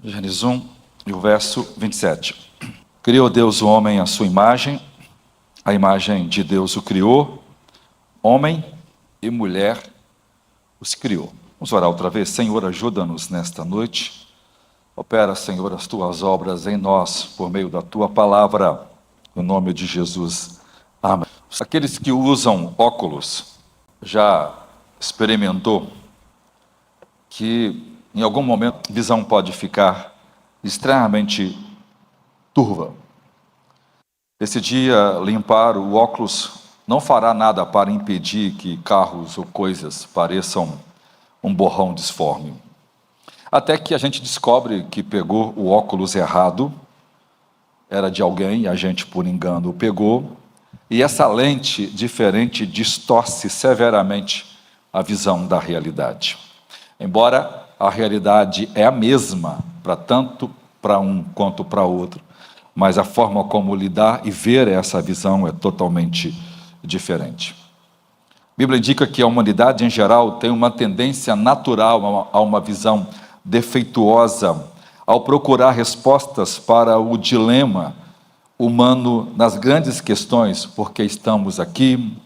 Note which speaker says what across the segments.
Speaker 1: Gênesis 1 e o verso 27. Criou Deus o homem à sua imagem, a imagem de Deus o criou, homem e mulher os criou. Vamos orar outra vez. Senhor, ajuda-nos nesta noite. Opera, Senhor, as tuas obras em nós, por meio da tua palavra, no nome de Jesus. Amém. Aqueles que usam óculos, já experimentou que em algum momento a visão pode ficar extremamente turva. Esse dia, limpar o óculos não fará nada para impedir que carros ou coisas pareçam um borrão disforme. Até que a gente descobre que pegou o óculos errado, era de alguém, a gente por engano o pegou, e essa lente diferente distorce severamente a visão da realidade. Embora a realidade é a mesma, tanto para um quanto para outro, mas a forma como lidar e ver essa visão é totalmente diferente. A Bíblia indica que a humanidade em geral tem uma tendência natural a uma visão defeituosa, ao procurar respostas para o dilema humano nas grandes questões: por que estamos aqui,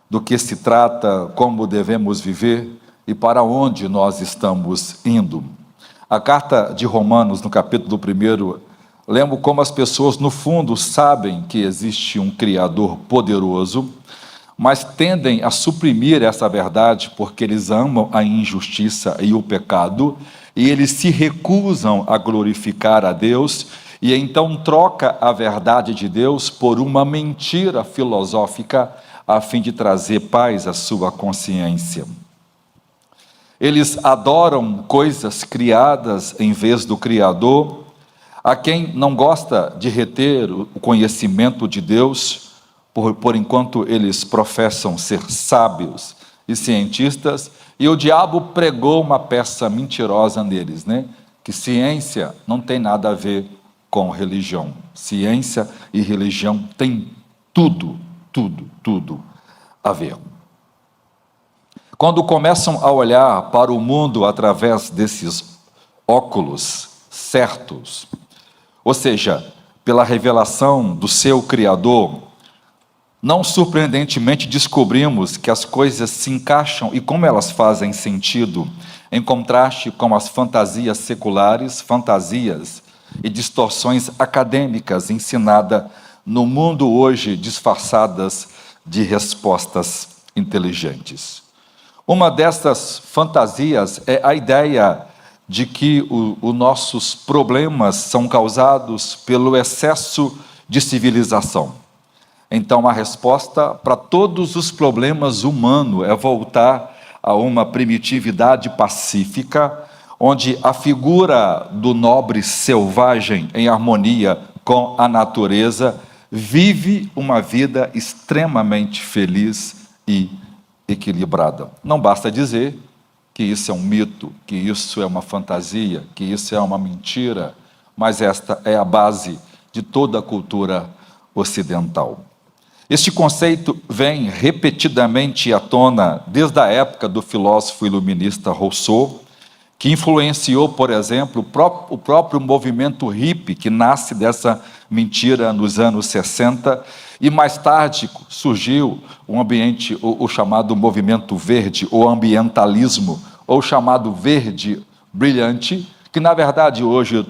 Speaker 1: do que se trata, como devemos viver e para onde nós estamos indo. A carta de Romanos, no capítulo 1, lembra como as pessoas, no fundo, sabem que existe um Criador poderoso, mas tendem a suprimir essa verdade porque eles amam a injustiça e o pecado, e eles se recusam a glorificar a Deus, e então troca a verdade de Deus por uma mentira filosófica, a fim de trazer paz à sua consciência. Eles adoram coisas criadas em vez do Criador. A quem não gosta de reter o conhecimento de Deus, por enquanto eles professam ser sábios e cientistas, e o diabo pregou uma peça mentirosa neles, que ciência não tem nada a ver com religião. Ciência e religião têm tudo a ver. Quando começam a olhar para o mundo através desses óculos certos, ou seja, pela revelação do seu Criador, não surpreendentemente descobrimos que as coisas se encaixam e como elas fazem sentido, em contraste com as fantasias seculares, fantasias e distorções acadêmicas ensinadas no mundo hoje, disfarçadas de respostas inteligentes. Uma dessas fantasias é a ideia de que os nossos problemas são causados pelo excesso de civilização. Então, a resposta para todos os problemas humanos é voltar a uma primitividade pacífica, onde a figura do nobre selvagem em harmonia com a natureza vive uma vida extremamente feliz e equilibrada. Não basta dizer que isso é um mito, que isso é uma fantasia, que isso é uma mentira, mas esta é a base de toda a cultura ocidental. Este conceito vem repetidamente à tona desde a época do filósofo iluminista Rousseau, que influenciou, por exemplo, o próprio movimento hippie, que nasce dessa mentira nos anos 60, e mais tarde surgiu o chamado movimento verde, ou ambientalismo, ou chamado verde brilhante, que na verdade hoje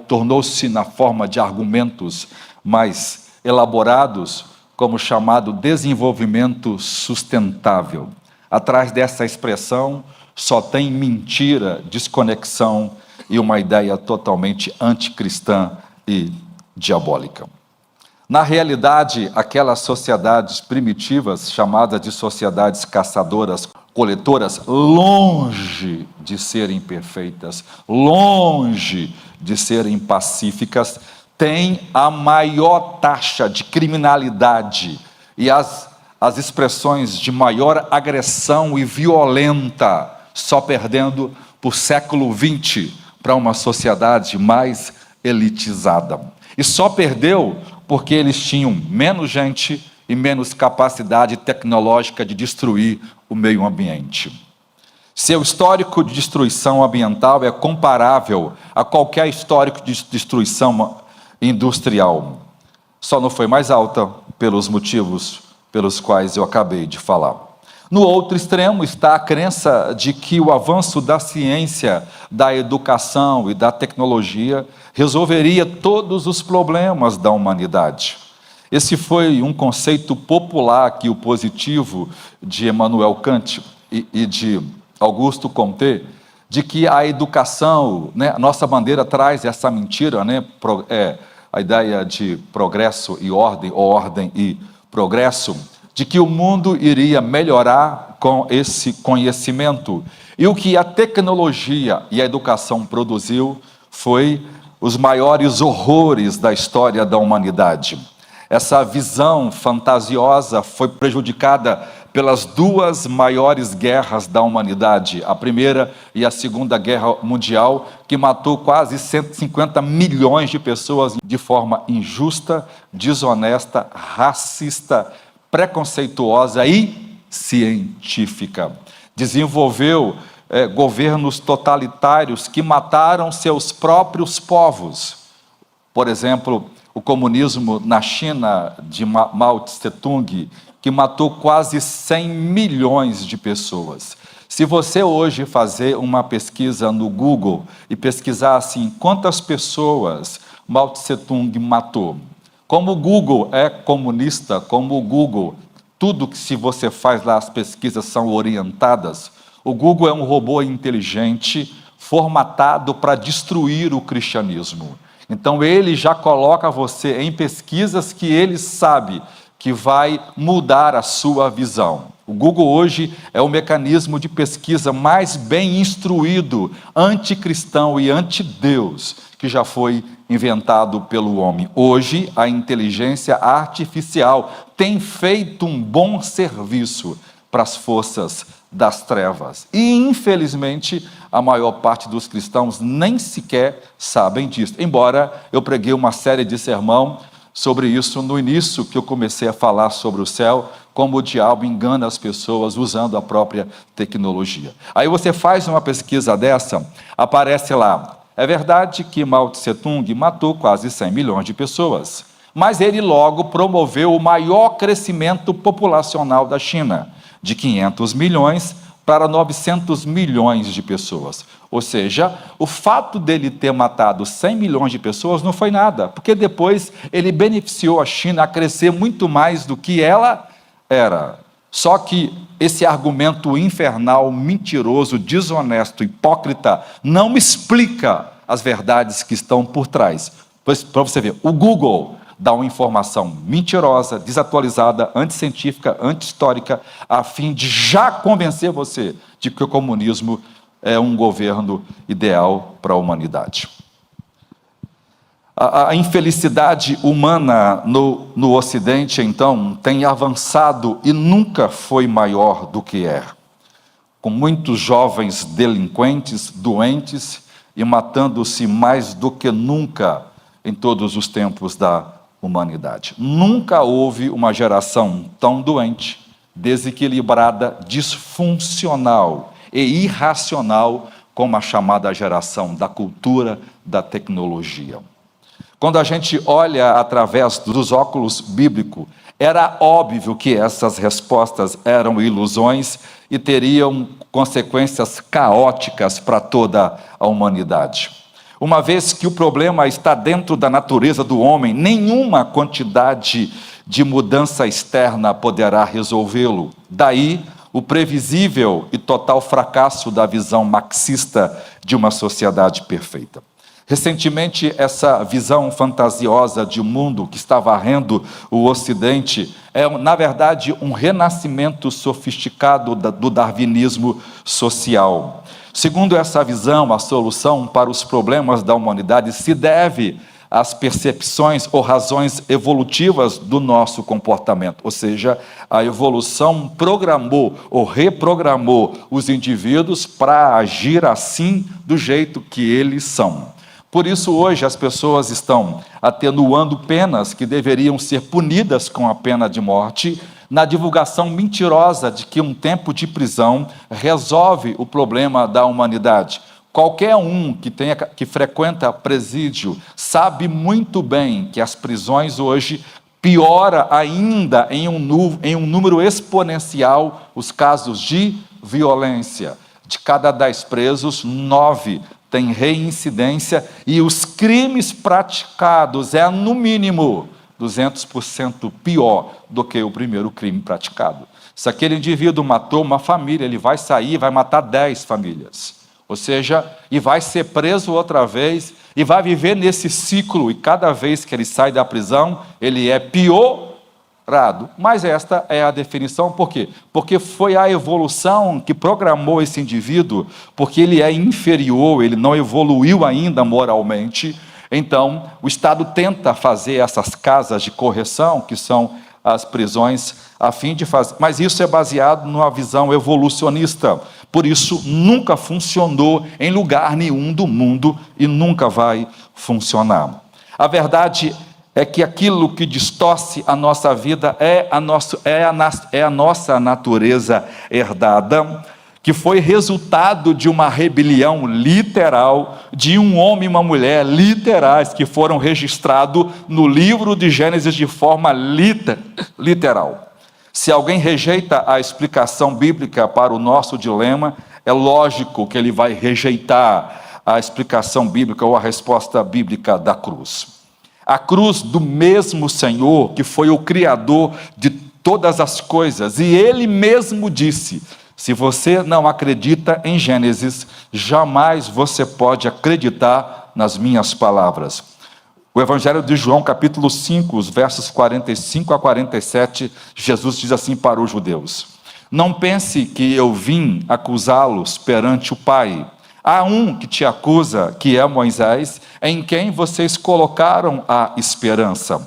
Speaker 1: tornou-se na forma de argumentos mais elaborados, como chamado desenvolvimento sustentável. Atrás dessa expressão só tem mentira, desconexão e uma ideia totalmente anticristã e diabólica. Na realidade, aquelas sociedades primitivas, chamadas de sociedades caçadoras, coletoras, longe de serem perfeitas, longe de serem pacíficas, têm a maior taxa de criminalidade e as expressões de maior agressão e violenta, só perdendo por século XX para uma sociedade mais elitizada. E só perdeu porque eles tinham menos gente e menos capacidade tecnológica de destruir o meio ambiente. Seu histórico de destruição ambiental é comparável a qualquer histórico de destruição industrial. Só não foi mais alta pelos motivos pelos quais eu acabei de falar. No outro extremo está a crença de que o avanço da ciência, da educação e da tecnologia resolveria todos os problemas da humanidade. Esse foi um conceito popular que o positivo de Immanuel Kant e de Augusto Comte, de que a educação, a nossa bandeira traz essa mentira, a ideia de progresso e ordem, ou ordem e progresso, de que o mundo iria melhorar com esse conhecimento. E o que a tecnologia e a educação produziu foi os maiores horrores da história da humanidade. Essa visão fantasiosa foi prejudicada pelas duas maiores guerras da humanidade, a Primeira e a Segunda Guerra Mundial, que matou quase 150 milhões de pessoas de forma injusta, desonesta, racista, preconceituosa e científica. Desenvolveu governos totalitários que mataram seus próprios povos. Por exemplo, o comunismo na China de Mao Tse-tung, que matou quase 100 milhões de pessoas. Se você hoje fazer uma pesquisa no Google e pesquisar assim, quantas pessoas Mao Tse-tung matou? Como o Google é comunista, como o Google, tudo que se você faz lá, as pesquisas são orientadas, o Google é um robô inteligente, formatado para destruir o cristianismo. Então ele já coloca você em pesquisas que ele sabe que vai mudar a sua visão. O Google hoje é o mecanismo de pesquisa mais bem instruído, anticristão e anti-Deus, que já foi inventado pelo homem. Hoje, a inteligência artificial tem feito um bom serviço para as forças das trevas. E, infelizmente, a maior parte dos cristãos nem sequer sabem disso. Embora eu preguei uma série de sermão sobre isso no início, que eu comecei a falar sobre o céu, como o diabo engana as pessoas usando a própria tecnologia. Aí você faz uma pesquisa dessa, aparece lá, é verdade que Mao Tse-tung matou quase 100 milhões de pessoas, mas ele logo promoveu o maior crescimento populacional da China, de 500 milhões para 900 milhões de pessoas. Ou seja, o fato dele ter matado 100 milhões de pessoas não foi nada, porque depois ele beneficiou a China a crescer muito mais do que ela era. Só que esse argumento infernal, mentiroso, desonesto, hipócrita, não explica as verdades que estão por trás. Para você ver, o Google dá uma informação mentirosa, desatualizada, anticientífica, anti-histórica, a fim de já convencer você de que o comunismo é um governo ideal para a humanidade. A infelicidade humana no Ocidente, então, tem avançado e nunca foi maior do que é. Com muitos jovens delinquentes, doentes e matando-se mais do que nunca em todos os tempos da humanidade. Nunca houve uma geração tão doente, desequilibrada, disfuncional e irracional como a chamada geração da cultura da tecnologia. Quando a gente olha através dos óculos bíblicos, era óbvio que essas respostas eram ilusões e teriam consequências caóticas para toda a humanidade. Uma vez que o problema está dentro da natureza do homem, nenhuma quantidade de mudança externa poderá resolvê-lo. Daí, o previsível e total fracasso da visão marxista de uma sociedade perfeita. Recentemente, essa visão fantasiosa de um mundo que está varrendo o Ocidente é, na verdade, um renascimento sofisticado do darwinismo social. Segundo essa visão, a solução para os problemas da humanidade se deve às percepções ou razões evolutivas do nosso comportamento. Ou seja, a evolução programou ou reprogramou os indivíduos para agir assim do jeito que eles são. Por isso, hoje, as pessoas estão atenuando penas que deveriam ser punidas com a pena de morte, na divulgação mentirosa de que um tempo de prisão resolve o problema da humanidade. Qualquer um que frequenta presídio sabe muito bem que as prisões hoje piora ainda em um número exponencial os casos de violência. De cada 10 presos, 9 têm reincidência e os crimes praticados é, no mínimo, 200% pior do que o primeiro crime praticado. Se aquele indivíduo matou uma família, ele vai sair e vai matar 10 famílias. Ou seja, e vai ser preso outra vez, e vai viver nesse ciclo, e cada vez que ele sai da prisão, ele é piorado. Mas esta é a definição, por quê? Porque foi a evolução que programou esse indivíduo, porque ele é inferior, ele não evoluiu ainda moralmente. Então, o Estado tenta fazer essas casas de correção, que são as prisões, a fim de fazer... Mas isso é baseado numa visão evolucionista. Por isso, nunca funcionou em lugar nenhum do mundo e nunca vai funcionar. A verdade é que aquilo que distorce a nossa vida é a nossa natureza herdada, que foi resultado de uma rebelião literal, de um homem e uma mulher literais, que foram registrados no livro de Gênesis de forma literal. Se alguém rejeita a explicação bíblica para o nosso dilema, é lógico que ele vai rejeitar a explicação bíblica ou a resposta bíblica da cruz. A cruz do mesmo Senhor, que foi o Criador de todas as coisas, e Ele mesmo disse: se você não acredita em Gênesis, jamais você pode acreditar nas minhas palavras. O Evangelho de João, capítulo 5, os versos 45 a 47, Jesus diz assim para os judeus: não pense que eu vim acusá-los perante o Pai. Há um que te acusa, que é Moisés, em quem vocês colocaram a esperança.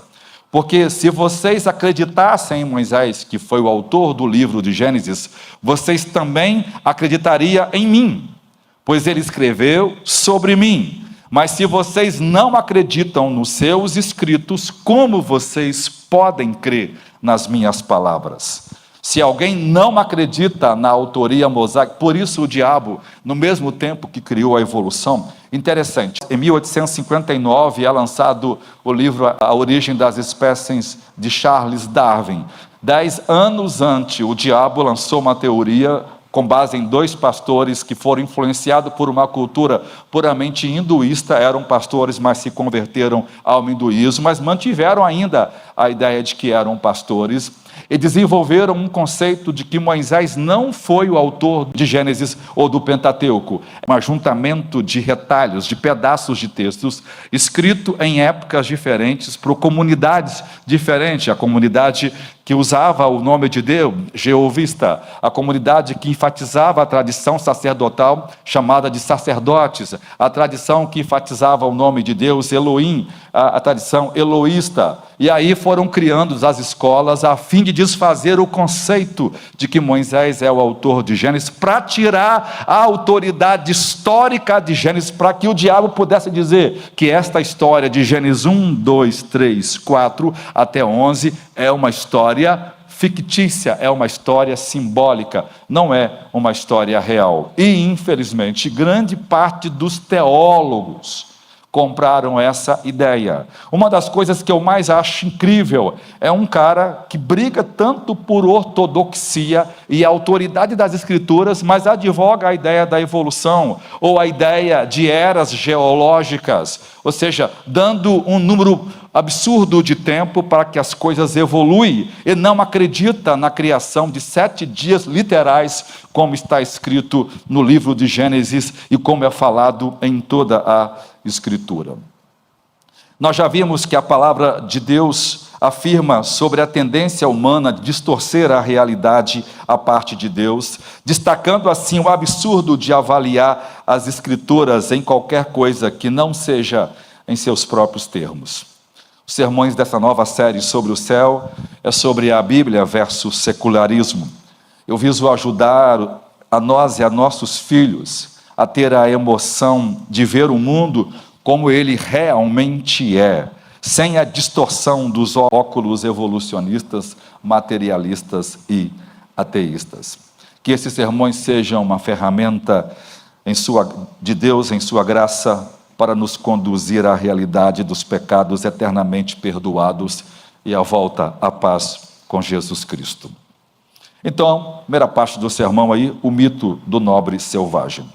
Speaker 1: Porque se vocês acreditassem em Moisés, que foi o autor do livro de Gênesis, vocês também acreditariam em mim, pois ele escreveu sobre mim. Mas se vocês não acreditam nos seus escritos, como vocês podem crer nas minhas palavras? Se alguém não acredita na autoria mosaica, por isso o diabo, no mesmo tempo que criou a evolução, interessante, em 1859 é lançado o livro A Origem das Espécies, de Charles Darwin. 10 anos antes, o diabo lançou uma teoria com base em 2 pastores que foram influenciados por uma cultura puramente hinduísta, eram pastores, mas se converteram ao hinduísmo, mas mantiveram ainda a ideia de que eram pastores, e desenvolveram um conceito de que Moisés não foi o autor de Gênesis ou do Pentateuco, é um ajuntamento de retalhos, de pedaços de textos, escrito em épocas diferentes, por comunidades diferentes, a comunidade que usava o nome de Deus, jeovista, a comunidade que enfatizava a tradição sacerdotal, chamada de sacerdotes, a tradição que enfatizava o nome de Deus, Elohim, a tradição eloísta. E aí foram criando as escolas a fim de desfazer o conceito de que Moisés é o autor de Gênesis, para tirar a autoridade histórica de Gênesis, para que o diabo pudesse dizer que esta história de Gênesis 1, 2, 3, 4 até 11 é uma história fictícia, é uma história simbólica, não é uma história real. E, infelizmente, grande parte dos teólogos compraram essa ideia. Uma das coisas que eu mais acho incrível é um cara que briga tanto por ortodoxia e a autoridade das escrituras, mas advoga a ideia da evolução, ou a ideia de eras geológicas, ou seja, dando um número absurdo de tempo para que as coisas evoluem, e não acredita na criação de 7 dias literais, como está escrito no livro de Gênesis e como é falado em toda a Escritura. Nós já vimos que a palavra de Deus afirma sobre a tendência humana de distorcer a realidade à parte de Deus, destacando assim o absurdo de avaliar as Escrituras em qualquer coisa que não seja em seus próprios termos. Os sermões dessa nova série sobre o céu é sobre a Bíblia versus secularismo. Eu viso ajudar a nós e a nossos filhos a ter a emoção de ver o mundo como ele realmente é, sem a distorção dos óculos evolucionistas, materialistas e ateístas. Que esses sermões sejam uma ferramenta de Deus, em sua graça, para nos conduzir à realidade dos pecados eternamente perdoados e à volta à paz com Jesus Cristo. Então, primeira parte do sermão aí, o mito do nobre selvagem.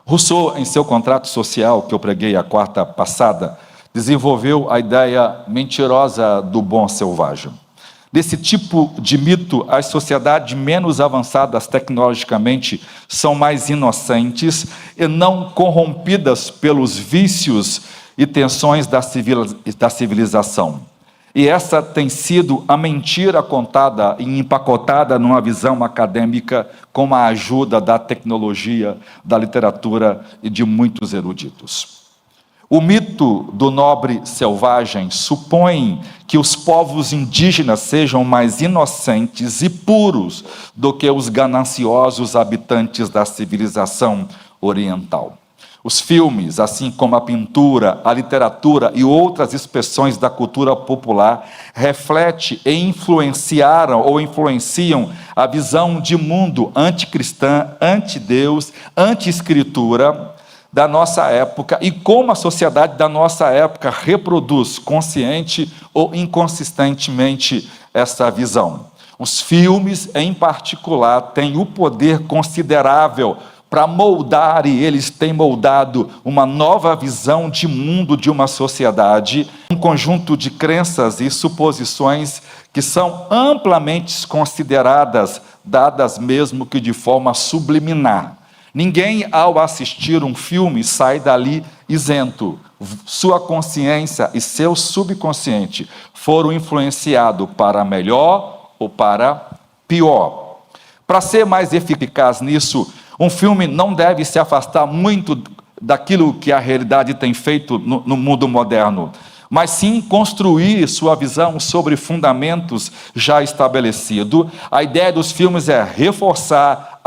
Speaker 1: Rousseau, em seu Contrato Social, que eu preguei a quarta passada, desenvolveu a ideia mentirosa do bom selvagem. Desse tipo de mito, as sociedades menos avançadas tecnologicamente são mais inocentes e não corrompidas pelos vícios e tensões da civilização. E essa tem sido a mentira contada e empacotada numa visão acadêmica com a ajuda da tecnologia, da literatura e de muitos eruditos. O mito do nobre selvagem supõe que os povos indígenas sejam mais inocentes e puros do que os gananciosos habitantes da civilização oriental. Os filmes, assim como a pintura, a literatura e outras expressões da cultura popular, refletem e influenciaram ou influenciam a visão de mundo anticristã, anti-Deus, anti-escritura da nossa época e como a sociedade da nossa época reproduz, consciente ou inconsistentemente, essa visão. Os filmes, em particular, têm o poder considerável para moldar, e eles têm moldado uma nova visão de mundo de uma sociedade, um conjunto de crenças e suposições que são amplamente consideradas, dadas mesmo que de forma subliminar. Ninguém, ao assistir um filme, sai dali isento. Sua consciência e seu subconsciente foram influenciados para melhor ou para pior. Para ser mais eficaz nisso, um filme não deve se afastar muito daquilo que a realidade tem feito no mundo moderno, mas sim construir sua visão sobre fundamentos já estabelecidos. A ideia dos filmes é reforçar,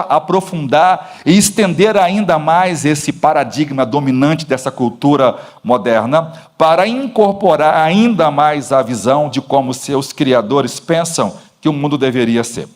Speaker 1: aprofundar e estender ainda mais esse paradigma dominante dessa cultura moderna, para incorporar ainda mais a visão de como seus criadores pensam que o mundo deveria ser.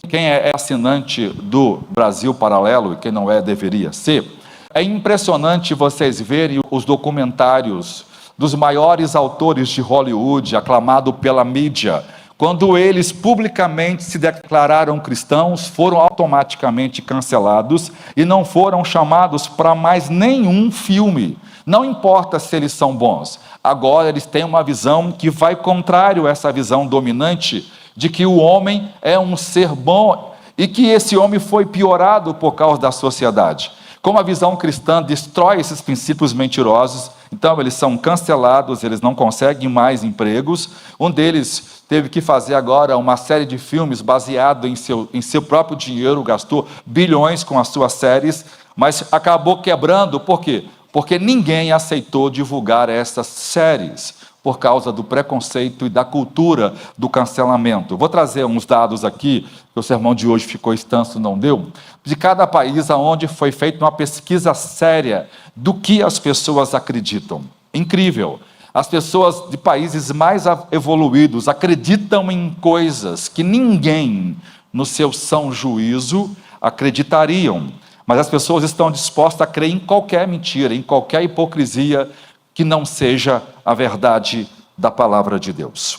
Speaker 1: Quem é assinante do Brasil Paralelo, e quem não é, deveria ser, é impressionante vocês verem os documentários dos maiores autores de Hollywood, aclamado pela mídia. Quando eles publicamente se declararam cristãos, foram automaticamente cancelados e não foram chamados para mais nenhum filme. Não importa se eles são bons. Agora eles têm uma visão que vai contrário a essa visão dominante de que o homem é um ser bom e que esse homem foi piorado por causa da sociedade. Como a visão cristã destrói esses princípios mentirosos, então eles são cancelados, eles não conseguem mais empregos. Um deles teve que fazer agora uma série de filmes baseado em seu próprio dinheiro, gastou bilhões com as suas séries, mas acabou quebrando. Por quê? Porque ninguém aceitou divulgar essas séries, por causa do preconceito e da cultura do cancelamento. Vou trazer uns dados aqui, que o sermão de hoje ficou extenso, não deu, de cada país onde foi feita uma pesquisa séria do que as pessoas acreditam. Incrível! As pessoas de países mais evoluídos acreditam em coisas que ninguém, no seu são juízo, acreditariam. Mas as pessoas estão dispostas a crer em qualquer mentira, em qualquer hipocrisia, que não seja a verdade da palavra de Deus.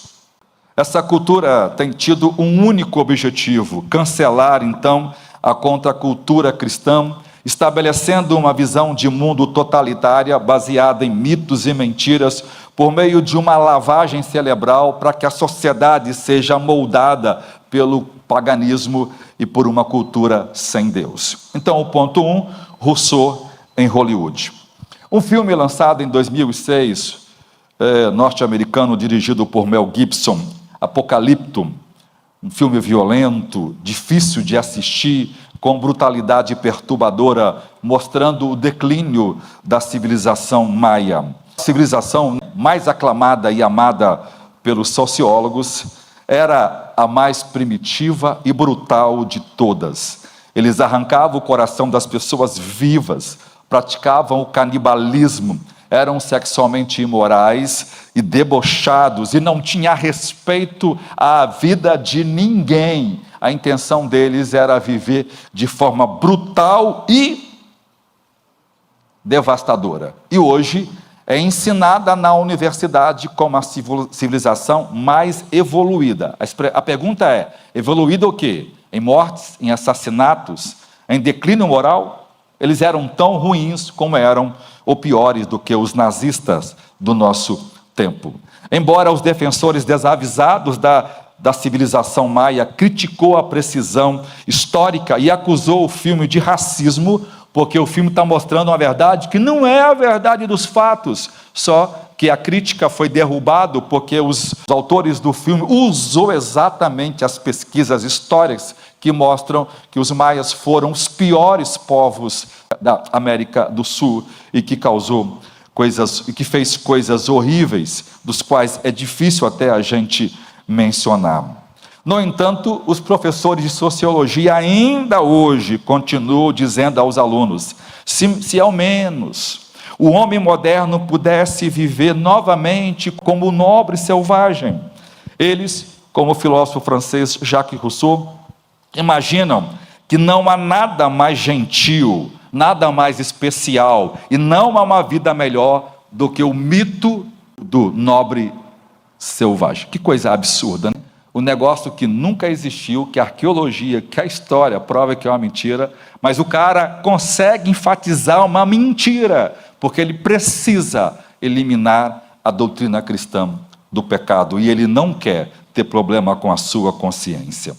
Speaker 1: Essa cultura tem tido um único objetivo: cancelar, então, a contracultura cristã, estabelecendo uma visão de mundo totalitária, baseada em mitos e mentiras, por meio de uma lavagem cerebral, para que a sociedade seja moldada pelo paganismo e por uma cultura sem Deus. Então, o ponto 1, Rousseau em Hollywood. Um filme lançado em 2006, norte-americano, dirigido por Mel Gibson, Apocalipto, um filme violento, difícil de assistir, com brutalidade perturbadora, mostrando o declínio da civilização maia. A civilização mais aclamada e amada pelos sociólogos era a mais primitiva e brutal de todas. Eles arrancavam o coração das pessoas vivas, praticavam o canibalismo eram sexualmente imorais e debochados e não tinha respeito à vida de ninguém. A intenção deles era viver de forma brutal e devastadora. E hoje é ensinada na universidade como a civilização mais evoluída. A pergunta é: evoluída o quê? Em mortes, em assassinatos, em declínio moral? Eles eram tão ruins como eram, ou piores do que os nazistas do nosso tempo. Embora os defensores desavisados da civilização maia criticou a precisão histórica e acusou o filme de racismo, porque o filme está mostrando uma verdade que não é a verdade dos fatos, só que a crítica foi derrubada porque os autores do filme usou exatamente as pesquisas históricas que mostram que os maias foram os piores povos da América do Sul e que causou coisas, e que fez coisas horríveis, dos quais é difícil até a gente mencionar. No entanto, os professores de sociologia ainda hoje continuam dizendo aos alunos: se ao menos o homem moderno pudesse viver novamente como o nobre selvagem. Eles, como o filósofo francês Jacques Rousseau, imaginam que não há nada mais gentil, nada mais especial, e não há uma vida melhor do que o mito do nobre selvagem. Que coisa absurda, né? O negócio que nunca existiu, que a arqueologia, que a história prova que é uma mentira, mas o cara consegue enfatizar uma mentira, porque ele precisa eliminar a doutrina cristã do pecado, e ele não quer ter problema com a sua consciência.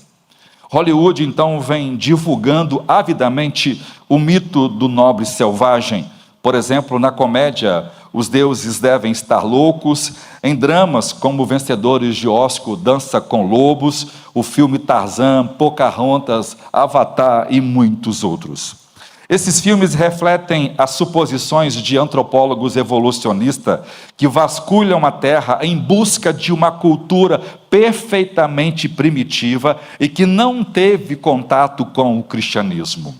Speaker 1: Hollywood, então, vem divulgando avidamente o mito do nobre selvagem. Por exemplo, na comédia, Os Deuses Devem Estar Loucos, em dramas como Vencedores de Oscar, Dança com Lobos, o filme Tarzan, Pocahontas, Avatar e muitos outros. Esses filmes refletem as suposições de antropólogos evolucionistas que vasculham a Terra em busca de uma cultura perfeitamente primitiva e que não teve contato com o cristianismo.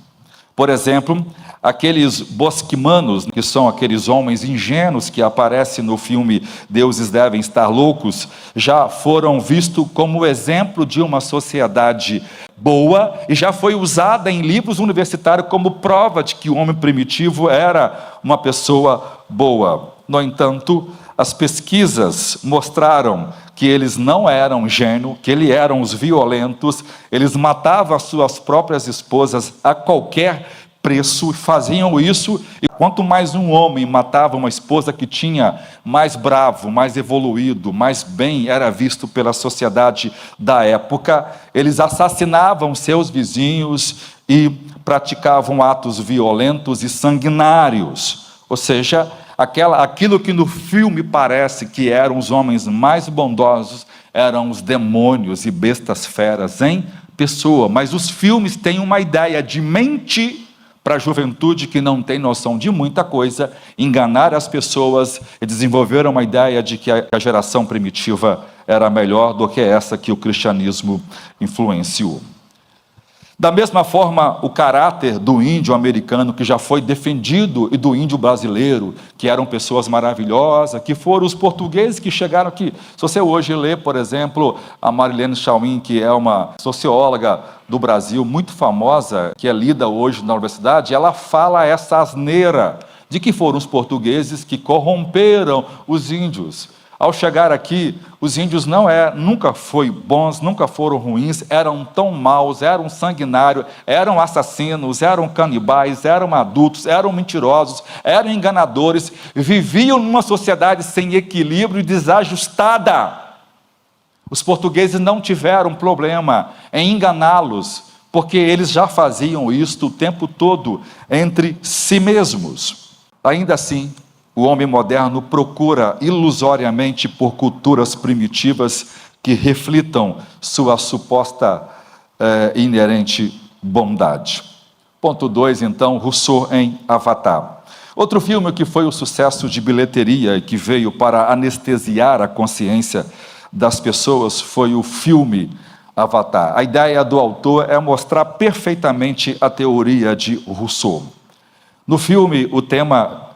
Speaker 1: Por exemplo, aqueles bosquimanos, que são aqueles homens ingênuos que aparecem no filme Deuses Devem Estar Loucos, já foram vistos como exemplo de uma sociedade boa e já foi usada em livros universitários como prova de que o homem primitivo era uma pessoa boa. No entanto, as pesquisas mostraram que eles não eram gênios, que eles eram os violentos, eles matavam as suas próprias esposas a qualquer preço, faziam isso, e quanto mais um homem matava uma esposa que tinha, mais bravo, mais evoluído, mais bem era visto pela sociedade da época. Eles assassinavam seus vizinhos e praticavam atos violentos e sanguinários, ou seja, aquilo que no filme parece que eram os homens mais bondosos, eram os demônios e bestas feras em pessoa. Mas os filmes têm uma ideia de mentir para a juventude que não tem noção de muita coisa, enganar as pessoas e desenvolver uma ideia de que a geração primitiva era melhor do que essa que o cristianismo influenciou. Da mesma forma, o caráter do índio americano, que já foi defendido, e do índio brasileiro, que eram pessoas maravilhosas, que foram os portugueses que chegaram aqui. Se você hoje lê, por exemplo, a Marilene Chauin, que é uma socióloga do Brasil muito famosa, que é lida hoje na universidade, ela fala essa asneira de que foram os portugueses que corromperam os índios. Ao chegar aqui, os índios nunca foram bons, nunca foram ruins, eram tão maus, eram sanguinários, eram assassinos, eram canibais, eram adultos, eram mentirosos, eram enganadores, viviam numa sociedade sem equilíbrio e desajustada. Os portugueses não tiveram problema em enganá-los, porque eles já faziam isto o tempo todo entre si mesmos. Ainda assim, o homem moderno procura ilusoriamente por culturas primitivas que reflitam sua suposta inerente bondade. Ponto 2, então, Rousseau em Avatar. Outro filme que foi um sucesso de bilheteria e que veio para anestesiar a consciência das pessoas foi o filme Avatar. A ideia do autor é mostrar perfeitamente a teoria de Rousseau. No filme, o tema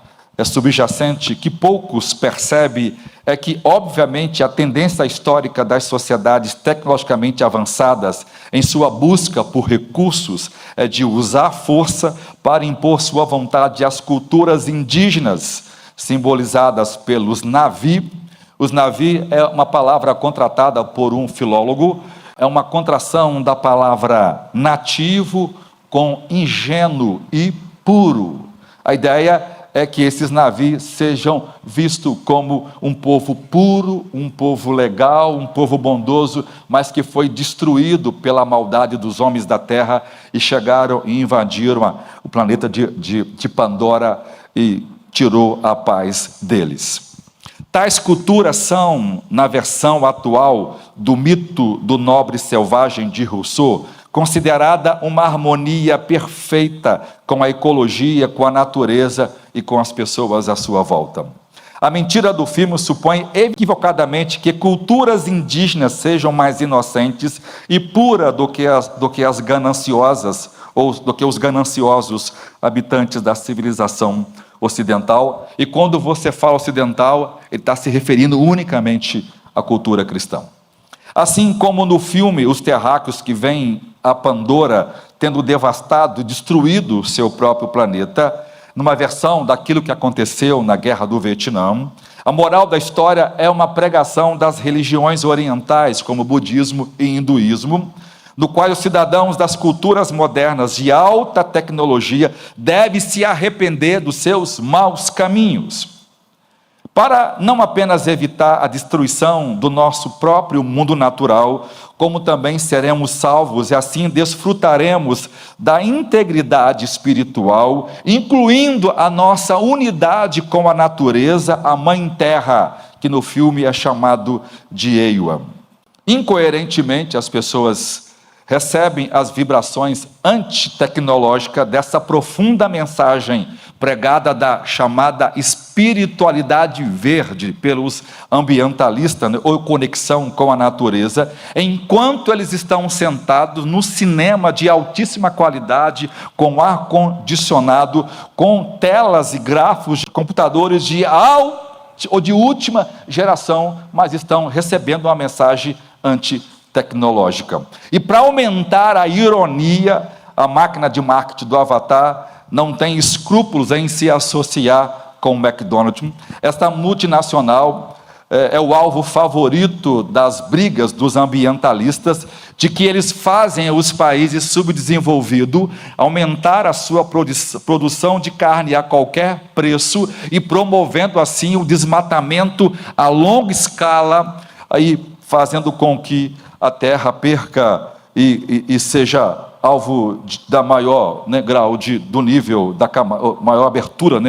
Speaker 1: subjacente que poucos percebem é que, obviamente, a tendência histórica das sociedades tecnologicamente avançadas em sua busca por recursos é de usar força para impor sua vontade às culturas indígenas, simbolizadas pelos Navi. Os Navi é uma palavra contratada por um filólogo, é uma contração da palavra nativo com ingênuo e puro. A ideia é que esses navios sejam vistos como um povo puro, um povo legal, um povo bondoso, mas que foi destruído pela maldade dos homens da terra e chegaram e invadiram o planeta de Pandora e tirou a paz deles. Tais culturas são, na versão atual do mito do nobre selvagem de Rousseau, considerada uma harmonia perfeita com a ecologia, com a natureza e com as pessoas à sua volta. A mentira do filme supõe equivocadamente que culturas indígenas sejam mais inocentes e puras do que as gananciosas, ou do que os gananciosos habitantes da civilização ocidental. E quando você fala ocidental, ele está se referindo unicamente à cultura cristã. Assim como no filme Os Terráqueos, que vem a Pandora tendo devastado, destruído seu próprio planeta, numa versão daquilo que aconteceu na Guerra do Vietnã, a moral da história é uma pregação das religiões orientais, como budismo e hinduísmo, no qual os cidadãos das culturas modernas de alta tecnologia devem se arrepender dos seus maus caminhos, para não apenas evitar a destruição do nosso próprio mundo natural, como também seremos salvos e assim desfrutaremos da integridade espiritual, incluindo a nossa unidade com a natureza, a Mãe Terra, que no filme é chamado de Eiwa. Incoerentemente, as pessoas recebem as vibrações antitecnológicas dessa profunda mensagem pregada da chamada espiritualidade verde pelos ambientalistas, ou conexão com a natureza, enquanto eles estão sentados no cinema de altíssima qualidade, com ar-condicionado, com telas e grafos de computadores ou de última geração, mas estão recebendo uma mensagem antitecnológica. E para aumentar a ironia, a máquina de marketing do Avatar não tem escrúpulos em se associar com o McDonald's. Esta multinacional é o alvo favorito das brigas dos ambientalistas, de que eles fazem os países subdesenvolvidos aumentar a sua produção de carne a qualquer preço e promovendo assim o desmatamento a longa escala, aí fazendo com que a terra perca e seja alvo da maior grau do nível, maior abertura,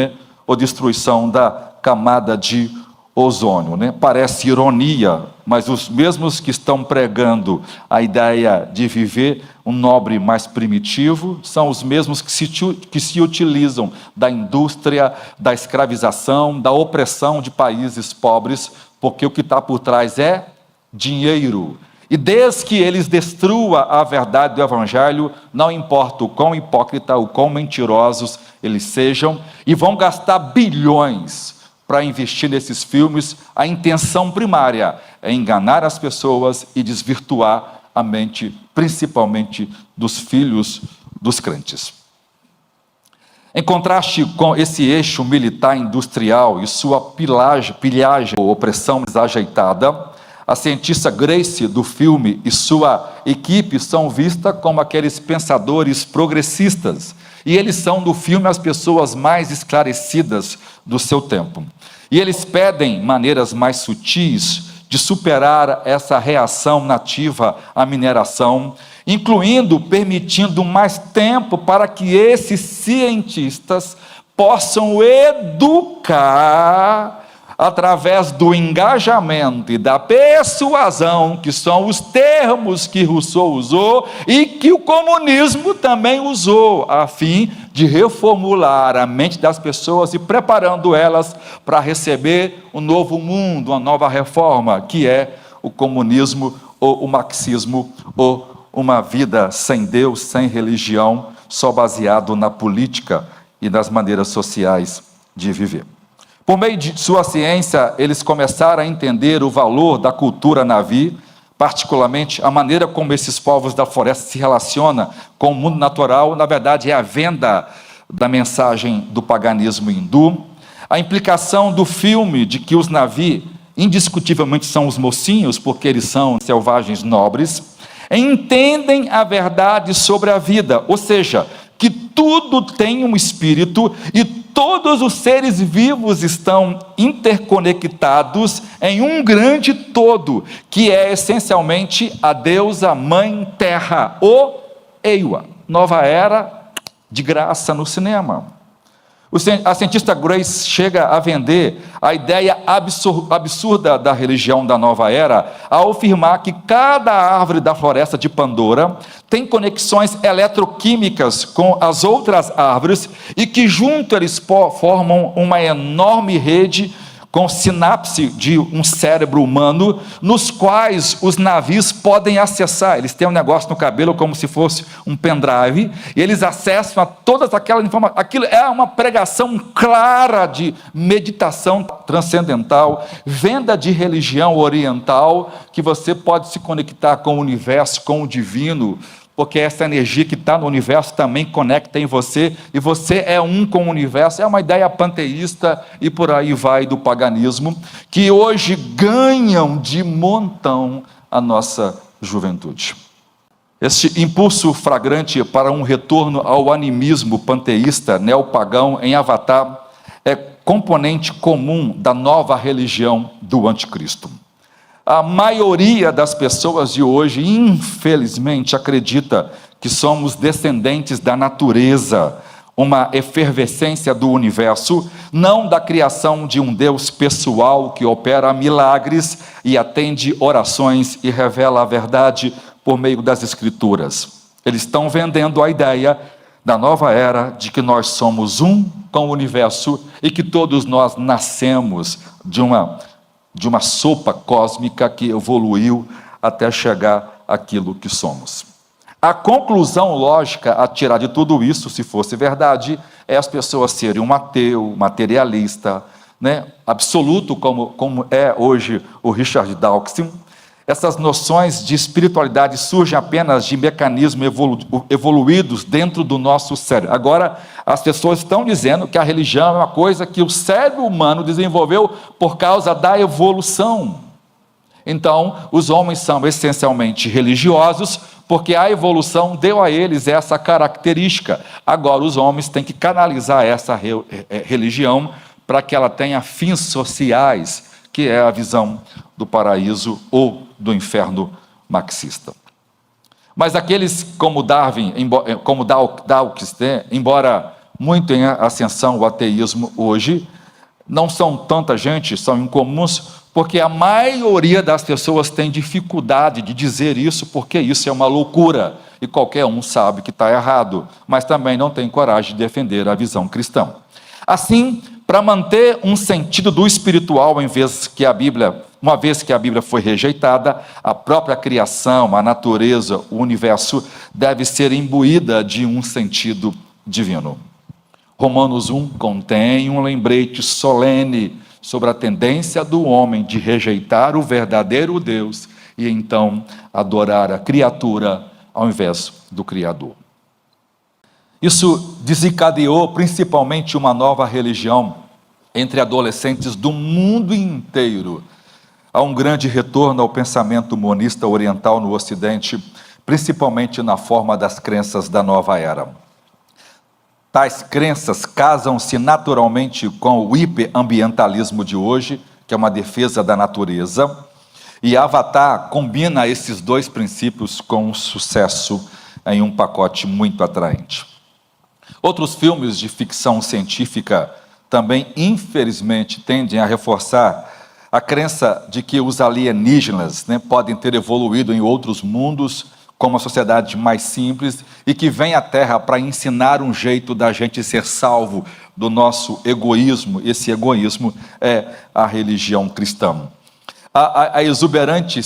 Speaker 1: ou destruição da camada de ozônio. Parece ironia, mas os mesmos que estão pregando a ideia de viver um nobre mais primitivo, são os mesmos que se utilizam da indústria, da escravização, da opressão de países pobres, porque o que está por trás é dinheiro. E desde que eles destruam a verdade do Evangelho, não importa o quão hipócrita, o quão mentirosos eles sejam, e vão gastar bilhões para investir nesses filmes, a intenção primária é enganar as pessoas e desvirtuar a mente, principalmente dos filhos dos crentes. Em contraste com esse eixo militar industrial e sua pilhagem ou opressão desajeitada, a cientista Grace do filme e sua equipe são vistas como aqueles pensadores progressistas, e eles são no filme as pessoas mais esclarecidas do seu tempo. E eles pedem maneiras mais sutis de superar essa reação nativa à mineração, incluindo permitindo mais tempo para que esses cientistas possam educar através do engajamento e da persuasão, que são os termos que Rousseau usou e que o comunismo também usou, a fim de reformular a mente das pessoas e preparando elas para receber um novo mundo, uma nova reforma, que é o comunismo ou o marxismo, ou uma vida sem Deus, sem religião, só baseado na política e nas maneiras sociais de viver. Por meio de sua ciência, eles começaram a entender o valor da cultura Navi, particularmente a maneira como esses povos da floresta se relacionam com o mundo natural. Na verdade, é a venda da mensagem do paganismo hindu. A implicação do filme de que os Navi indiscutivelmente são os mocinhos, porque eles são selvagens nobres, entendem a verdade sobre a vida, ou seja, que tudo tem um espírito e todos os seres vivos estão interconectados em um grande todo, que é essencialmente a deusa Mãe Terra, ou Eiwa. Nova era de graça no cinema. A cientista Grace chega a vender a ideia absurda da religião da nova era ao afirmar que cada árvore da floresta de Pandora tem conexões eletroquímicas com as outras árvores e que juntos eles formam uma enorme rede com sinapse de um cérebro humano, nos quais os navios podem acessar. Eles têm um negócio no cabelo como se fosse um pendrive, e eles acessam a todas aquelas informações. Aquilo é uma pregação clara de meditação transcendental, venda de religião oriental, que você pode se conectar com o universo, com o divino, porque essa energia que está no universo também conecta em você, e você é um com o universo. É uma ideia panteísta e por aí vai do paganismo, que hoje ganham de montão a nossa juventude. Este impulso flagrante para um retorno ao animismo panteísta neopagão em Avatar é componente comum da nova religião do anticristo. A maioria das pessoas de hoje, infelizmente, acredita que somos descendentes da natureza, uma efervescência do universo, não da criação de um Deus pessoal que opera milagres e atende orações e revela a verdade por meio das Escrituras. Eles estão vendendo a ideia da nova era de que nós somos um com o universo e que todos nós nascemos de uma sopa cósmica que evoluiu até chegar àquilo que somos. A conclusão lógica a tirar de tudo isso, se fosse verdade, é as pessoas serem um ateu, materialista, absoluto, como é hoje o Richard Dawkins. Essas noções de espiritualidade surgem apenas de mecanismos evoluídos dentro do nosso cérebro. Agora, as pessoas estão dizendo que a religião é uma coisa que o cérebro humano desenvolveu por causa da evolução. Então, os homens são essencialmente religiosos, porque a evolução deu a eles essa característica. Agora, os homens têm que canalizar essa religião para que ela tenha fins sociais, que é a visão do paraíso ou do inferno marxista. Mas aqueles como Darwin, como Dawkins, embora muito em ascensão o ateísmo hoje, não são tanta gente, são incomuns, porque a maioria das pessoas tem dificuldade de dizer isso, porque isso é uma loucura, e qualquer um sabe que está errado, mas também não tem coragem de defender a visão cristã. Assim, para manter um sentido do espiritual, uma vez que a Bíblia foi rejeitada, a própria criação, a natureza, o universo, deve ser imbuída de um sentido divino. Romanos 1 contém um lembrete solene sobre a tendência do homem de rejeitar o verdadeiro Deus e então adorar a criatura ao invés do Criador. Isso desencadeou principalmente uma nova religião entre adolescentes do mundo inteiro. Há um grande retorno ao pensamento monista oriental no Ocidente, principalmente na forma das crenças da nova era. Tais crenças casam-se naturalmente com o hiperambientalismo de hoje, que é uma defesa da natureza, e Avatar combina esses dois princípios com um sucesso em um pacote muito atraente. Outros filmes de ficção científica também, infelizmente, tendem a reforçar a crença de que os alienígenas podem ter evoluído em outros mundos com uma sociedade mais simples e que vem à Terra para ensinar um jeito da gente ser salvo do nosso egoísmo. Esse egoísmo é a religião cristã. A exuberante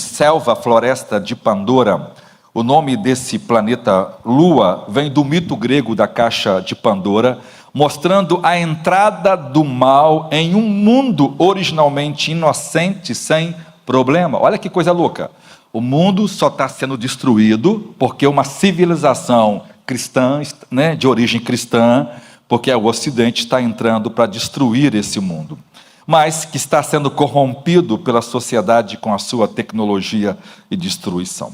Speaker 1: floresta de Pandora, o nome desse planeta Lua, vem do mito grego da caixa de Pandora, mostrando a entrada do mal em um mundo originalmente inocente, sem problema. Olha que coisa louca. O mundo só está sendo destruído porque uma civilização cristã, né, de origem cristã, porque o Ocidente está entrando para destruir esse mundo, mas que está sendo corrompido pela sociedade com a sua tecnologia e destruição.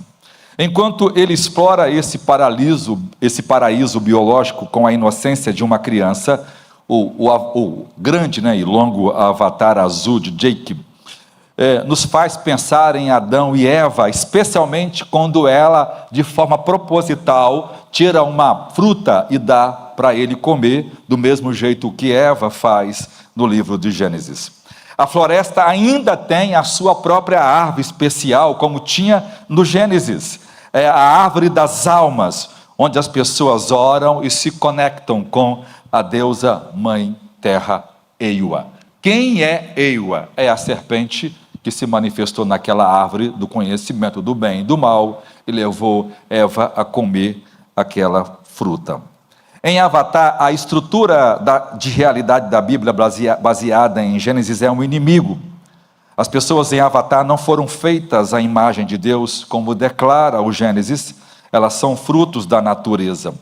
Speaker 1: Enquanto ele explora esse paraíso biológico com a inocência de uma criança, o grande, né, e longo avatar azul de Jacob, nos faz pensar em Adão e Eva, especialmente quando ela, de forma proposital, tira uma fruta e dá para ele comer, do mesmo jeito que Eva faz no livro de Gênesis. A floresta ainda tem a sua própria árvore especial, como tinha no Gênesis. É a árvore das almas, onde as pessoas oram e se conectam com a deusa mãe terra Eiwa. Quem é Eiwa? É a serpente que se manifestou naquela árvore do conhecimento do bem e do mal e levou Eva a comer aquela fruta. Em Avatar, a estrutura de realidade da Bíblia baseada em Gênesis é um inimigo. As pessoas em Avatar não foram feitas à imagem de Deus, como declara o Gênesis, elas são frutos da natureza.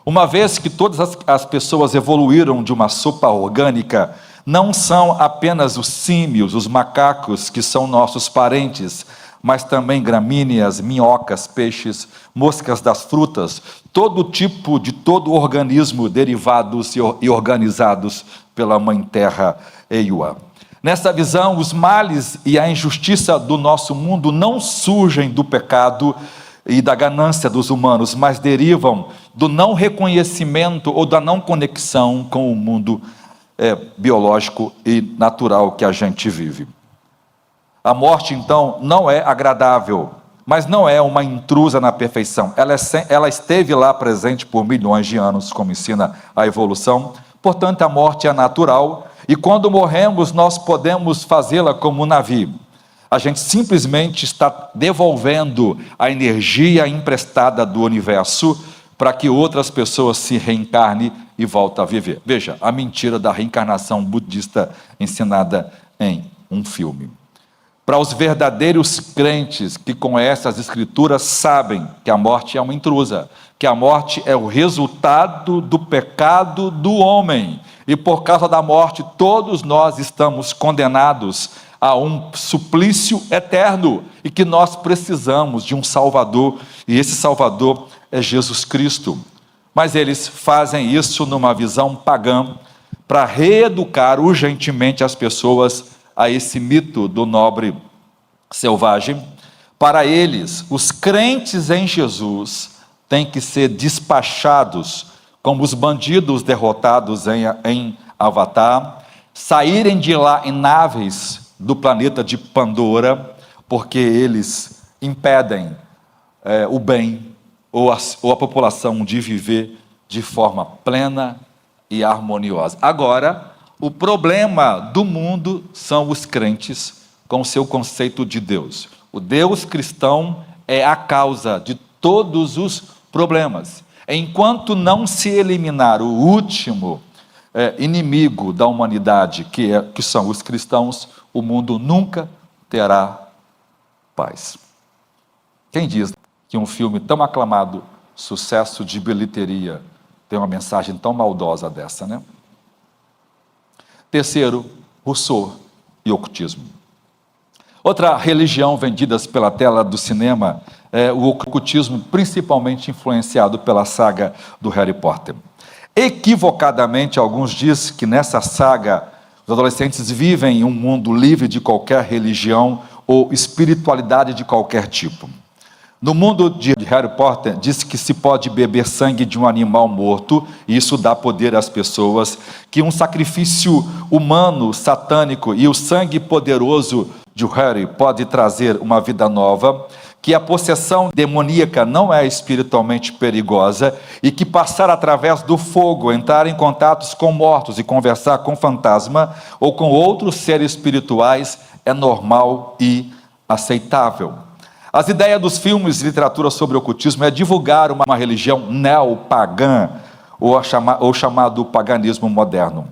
Speaker 1: Uma vez que todas as pessoas evoluíram de uma sopa orgânica, não são apenas os símios, os macacos, que são nossos parentes, mas também gramíneas, minhocas, peixes, moscas das frutas, todo tipo de todo organismo derivados e organizados pela Mãe Terra Eiwa. Nessa visão, os males e a injustiça do nosso mundo não surgem do pecado e da ganância dos humanos, mas derivam do não reconhecimento ou da não conexão com o mundo biológico e natural que a gente vive. A morte, então, não é agradável, mas não é uma intrusa na perfeição. Ela esteve lá presente por milhões de anos, como ensina a evolução. Portanto, a morte é natural, e quando morremos, nós podemos fazê-la como um navio. A gente simplesmente está devolvendo a energia emprestada do universo para que outras pessoas se reencarnem e voltem a viver. Veja, a mentira da reencarnação budista ensinada em um filme. Para os verdadeiros crentes que conhecem as Escrituras, sabem que a morte é uma intrusa, que a morte é o resultado do pecado do homem, e por causa da morte todos nós estamos condenados a um suplício eterno, e que nós precisamos de um Salvador, e esse Salvador é Jesus Cristo. Mas eles fazem isso numa visão pagã, para reeducar urgentemente as pessoas a esse mito do nobre selvagem. Para eles, os crentes em Jesus têm que ser despachados como os bandidos derrotados em Avatar, saírem de lá em naves do planeta de Pandora, porque eles impedem o bem ou a população de viver de forma plena e harmoniosa. Agora, o problema do mundo são os crentes com o seu conceito de Deus. O Deus cristão é a causa de todos os problemas. Enquanto não se eliminar o último inimigo da humanidade, que são os cristãos, o mundo nunca terá paz. Quem diz que um filme tão aclamado, sucesso de bilheteria, tem uma mensagem tão maldosa dessa, né? Terceiro, Rousseau e ocultismo. Outra religião vendida pela tela do cinema é o ocultismo, principalmente influenciado pela saga do Harry Potter. Equivocadamente, alguns dizem que nessa saga os adolescentes vivem em um mundo livre de qualquer religião ou espiritualidade de qualquer tipo. No mundo de Harry Potter, diz que se pode beber sangue de um animal morto, e isso dá poder às pessoas, que um sacrifício humano, satânico, e o sangue poderoso de Harry pode trazer uma vida nova, que a possessão demoníaca não é espiritualmente perigosa, e que passar através do fogo, entrar em contatos com mortos e conversar com fantasma ou com outros seres espirituais é normal e aceitável. As ideias dos filmes e literatura sobre ocultismo é divulgar uma religião neopagã, ou chamado paganismo moderno.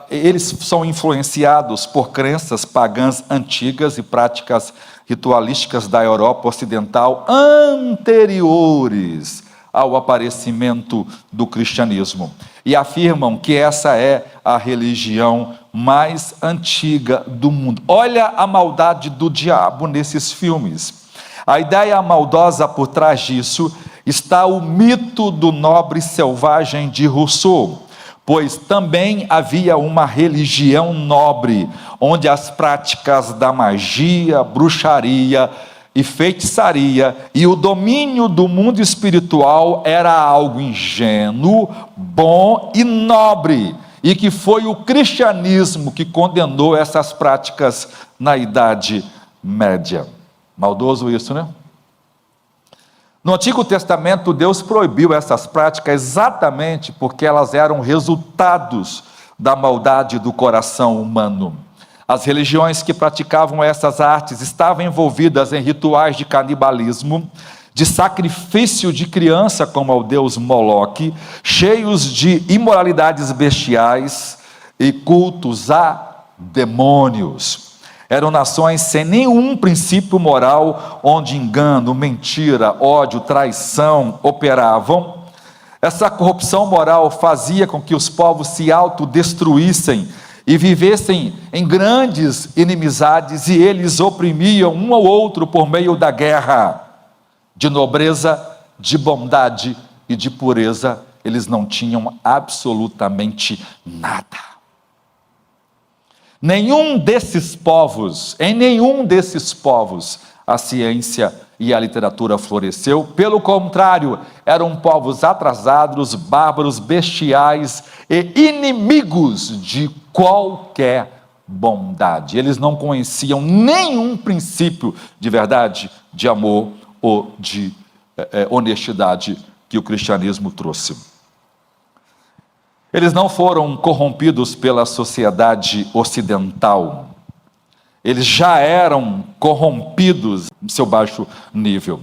Speaker 1: Eles são influenciados por crenças pagãs antigas e práticas ritualísticas da Europa Ocidental anteriores ao aparecimento do cristianismo, e afirmam que essa é a religião mais antiga do mundo. Olha a maldade do diabo nesses filmes. A ideia maldosa por trás disso está o mito do nobre selvagem de Rousseau, pois também havia uma religião nobre, onde as práticas da magia, bruxaria e feitiçaria e o domínio do mundo espiritual era algo ingênuo, bom e nobre, e que foi o cristianismo que condenou essas práticas na Idade Média. Maldoso isso, né? No Antigo Testamento, Deus proibiu essas práticas exatamente porque elas eram resultados da maldade do coração humano. As religiões que praticavam essas artes estavam envolvidas em rituais de canibalismo, de sacrifício de criança como ao deus Moloque, cheios de imoralidades bestiais e cultos a demônios. Eram nações sem nenhum princípio moral, onde engano, mentira, ódio, traição operavam. Essa corrupção moral fazia com que os povos se autodestruíssem e vivessem em grandes inimizades, e eles oprimiam um ao outro por meio da guerra. De nobreza, de bondade e de pureza, eles não tinham absolutamente nada. Em nenhum desses povos, a ciência e a literatura floresceu. Pelo contrário, eram povos atrasados, bárbaros, bestiais e inimigos de qualquer bondade. Eles não conheciam nenhum princípio de verdade, de amor ou de honestidade que o cristianismo trouxe. Eles não foram corrompidos pela sociedade ocidental. Eles já eram corrompidos em seu baixo nível.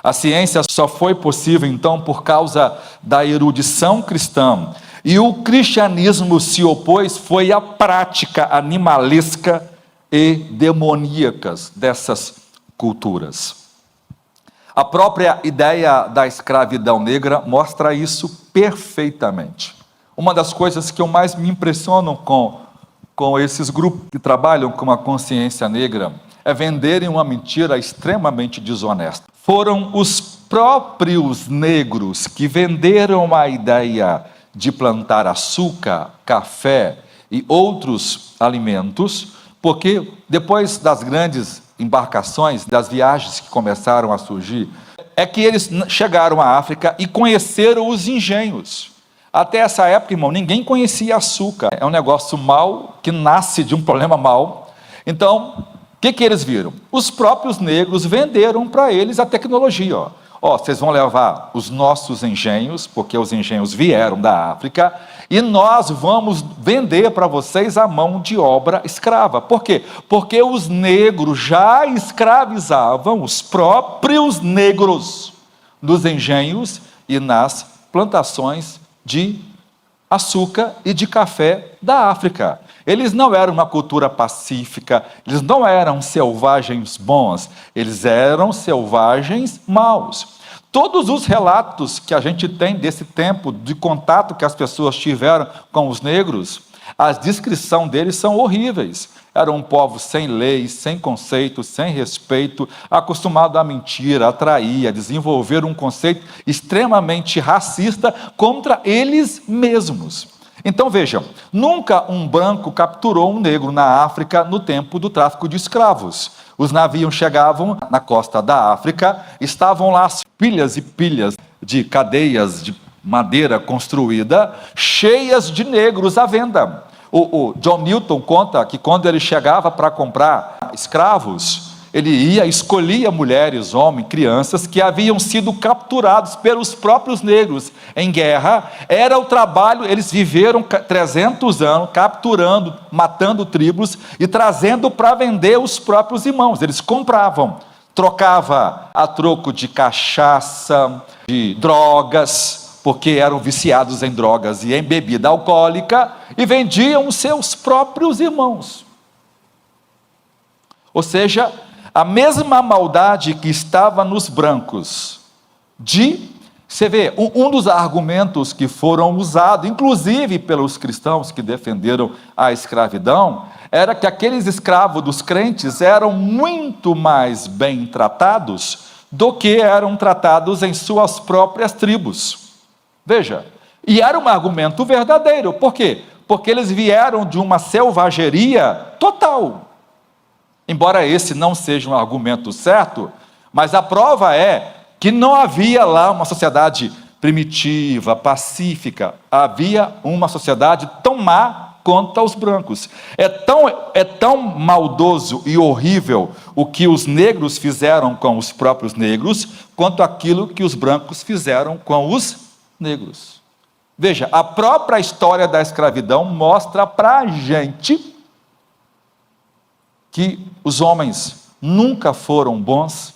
Speaker 1: A ciência só foi possível, então, por causa da erudição cristã. E o cristianismo se opôs foi à prática animalesca e demoníacas dessas culturas. A própria ideia da escravidão negra mostra isso perfeitamente. Uma das coisas que eu mais me impressiono com esses grupos que trabalham com a consciência negra é venderem uma mentira extremamente desonesta. Foram os próprios negros que venderam a ideia de plantar açúcar, café e outros alimentos, porque depois das grandes embarcações, das viagens que começaram a surgir, é que eles chegaram à África e conheceram os engenhos. Até essa época, irmão, ninguém conhecia açúcar. É um negócio mau, que nasce de um problema mau. Então, o que eles viram? Os próprios negros venderam para eles a tecnologia. Vocês vão levar os nossos engenhos, porque os engenhos vieram da África, e nós vamos vender para vocês a mão de obra escrava. Por quê? Porque os negros já escravizavam os próprios negros nos engenhos e nas plantações de açúcar e de café da África. Eles não eram uma cultura pacífica, eles não eram selvagens bons, eles eram selvagens maus. Todos os relatos que a gente tem desse tempo, de contato que as pessoas tiveram com os negros, a descrição deles são horríveis. Era um povo sem lei, sem conceito, sem respeito, acostumado à mentira, a trair, a desenvolver um conceito extremamente racista contra eles mesmos. Então vejam, nunca um branco capturou um negro na África no tempo do tráfico de escravos. Os navios chegavam na costa da África, estavam lá pilhas e pilhas de cadeias de madeira construída, cheias de negros à venda. O John Newton conta que quando ele chegava para comprar escravos, ele ia, escolhia mulheres, homens, crianças que haviam sido capturados pelos próprios negros em guerra. Era o trabalho, eles viveram 300 anos capturando, matando tribos e trazendo para vender os próprios irmãos. Eles compravam, trocava a troco de cachaça, de drogas, porque eram viciados em drogas e em bebida alcoólica e vendiam os seus próprios irmãos. Ou seja, a mesma maldade que estava nos brancos, você vê, um dos argumentos que foram usados, inclusive pelos cristãos que defenderam a escravidão, era que aqueles escravos dos crentes eram muito mais bem tratados do que eram tratados em suas próprias tribos. Veja, e era um argumento verdadeiro. Por quê? Porque eles vieram de uma selvageria total. Embora esse não seja um argumento certo, mas a prova é que não havia lá uma sociedade primitiva, pacífica. Havia uma sociedade tão má quanto os brancos. É tão maldoso e horrível o que os negros fizeram com os próprios negros, quanto aquilo que os brancos fizeram com os negros. Veja, a própria história da escravidão mostra para a gente que os homens nunca foram bons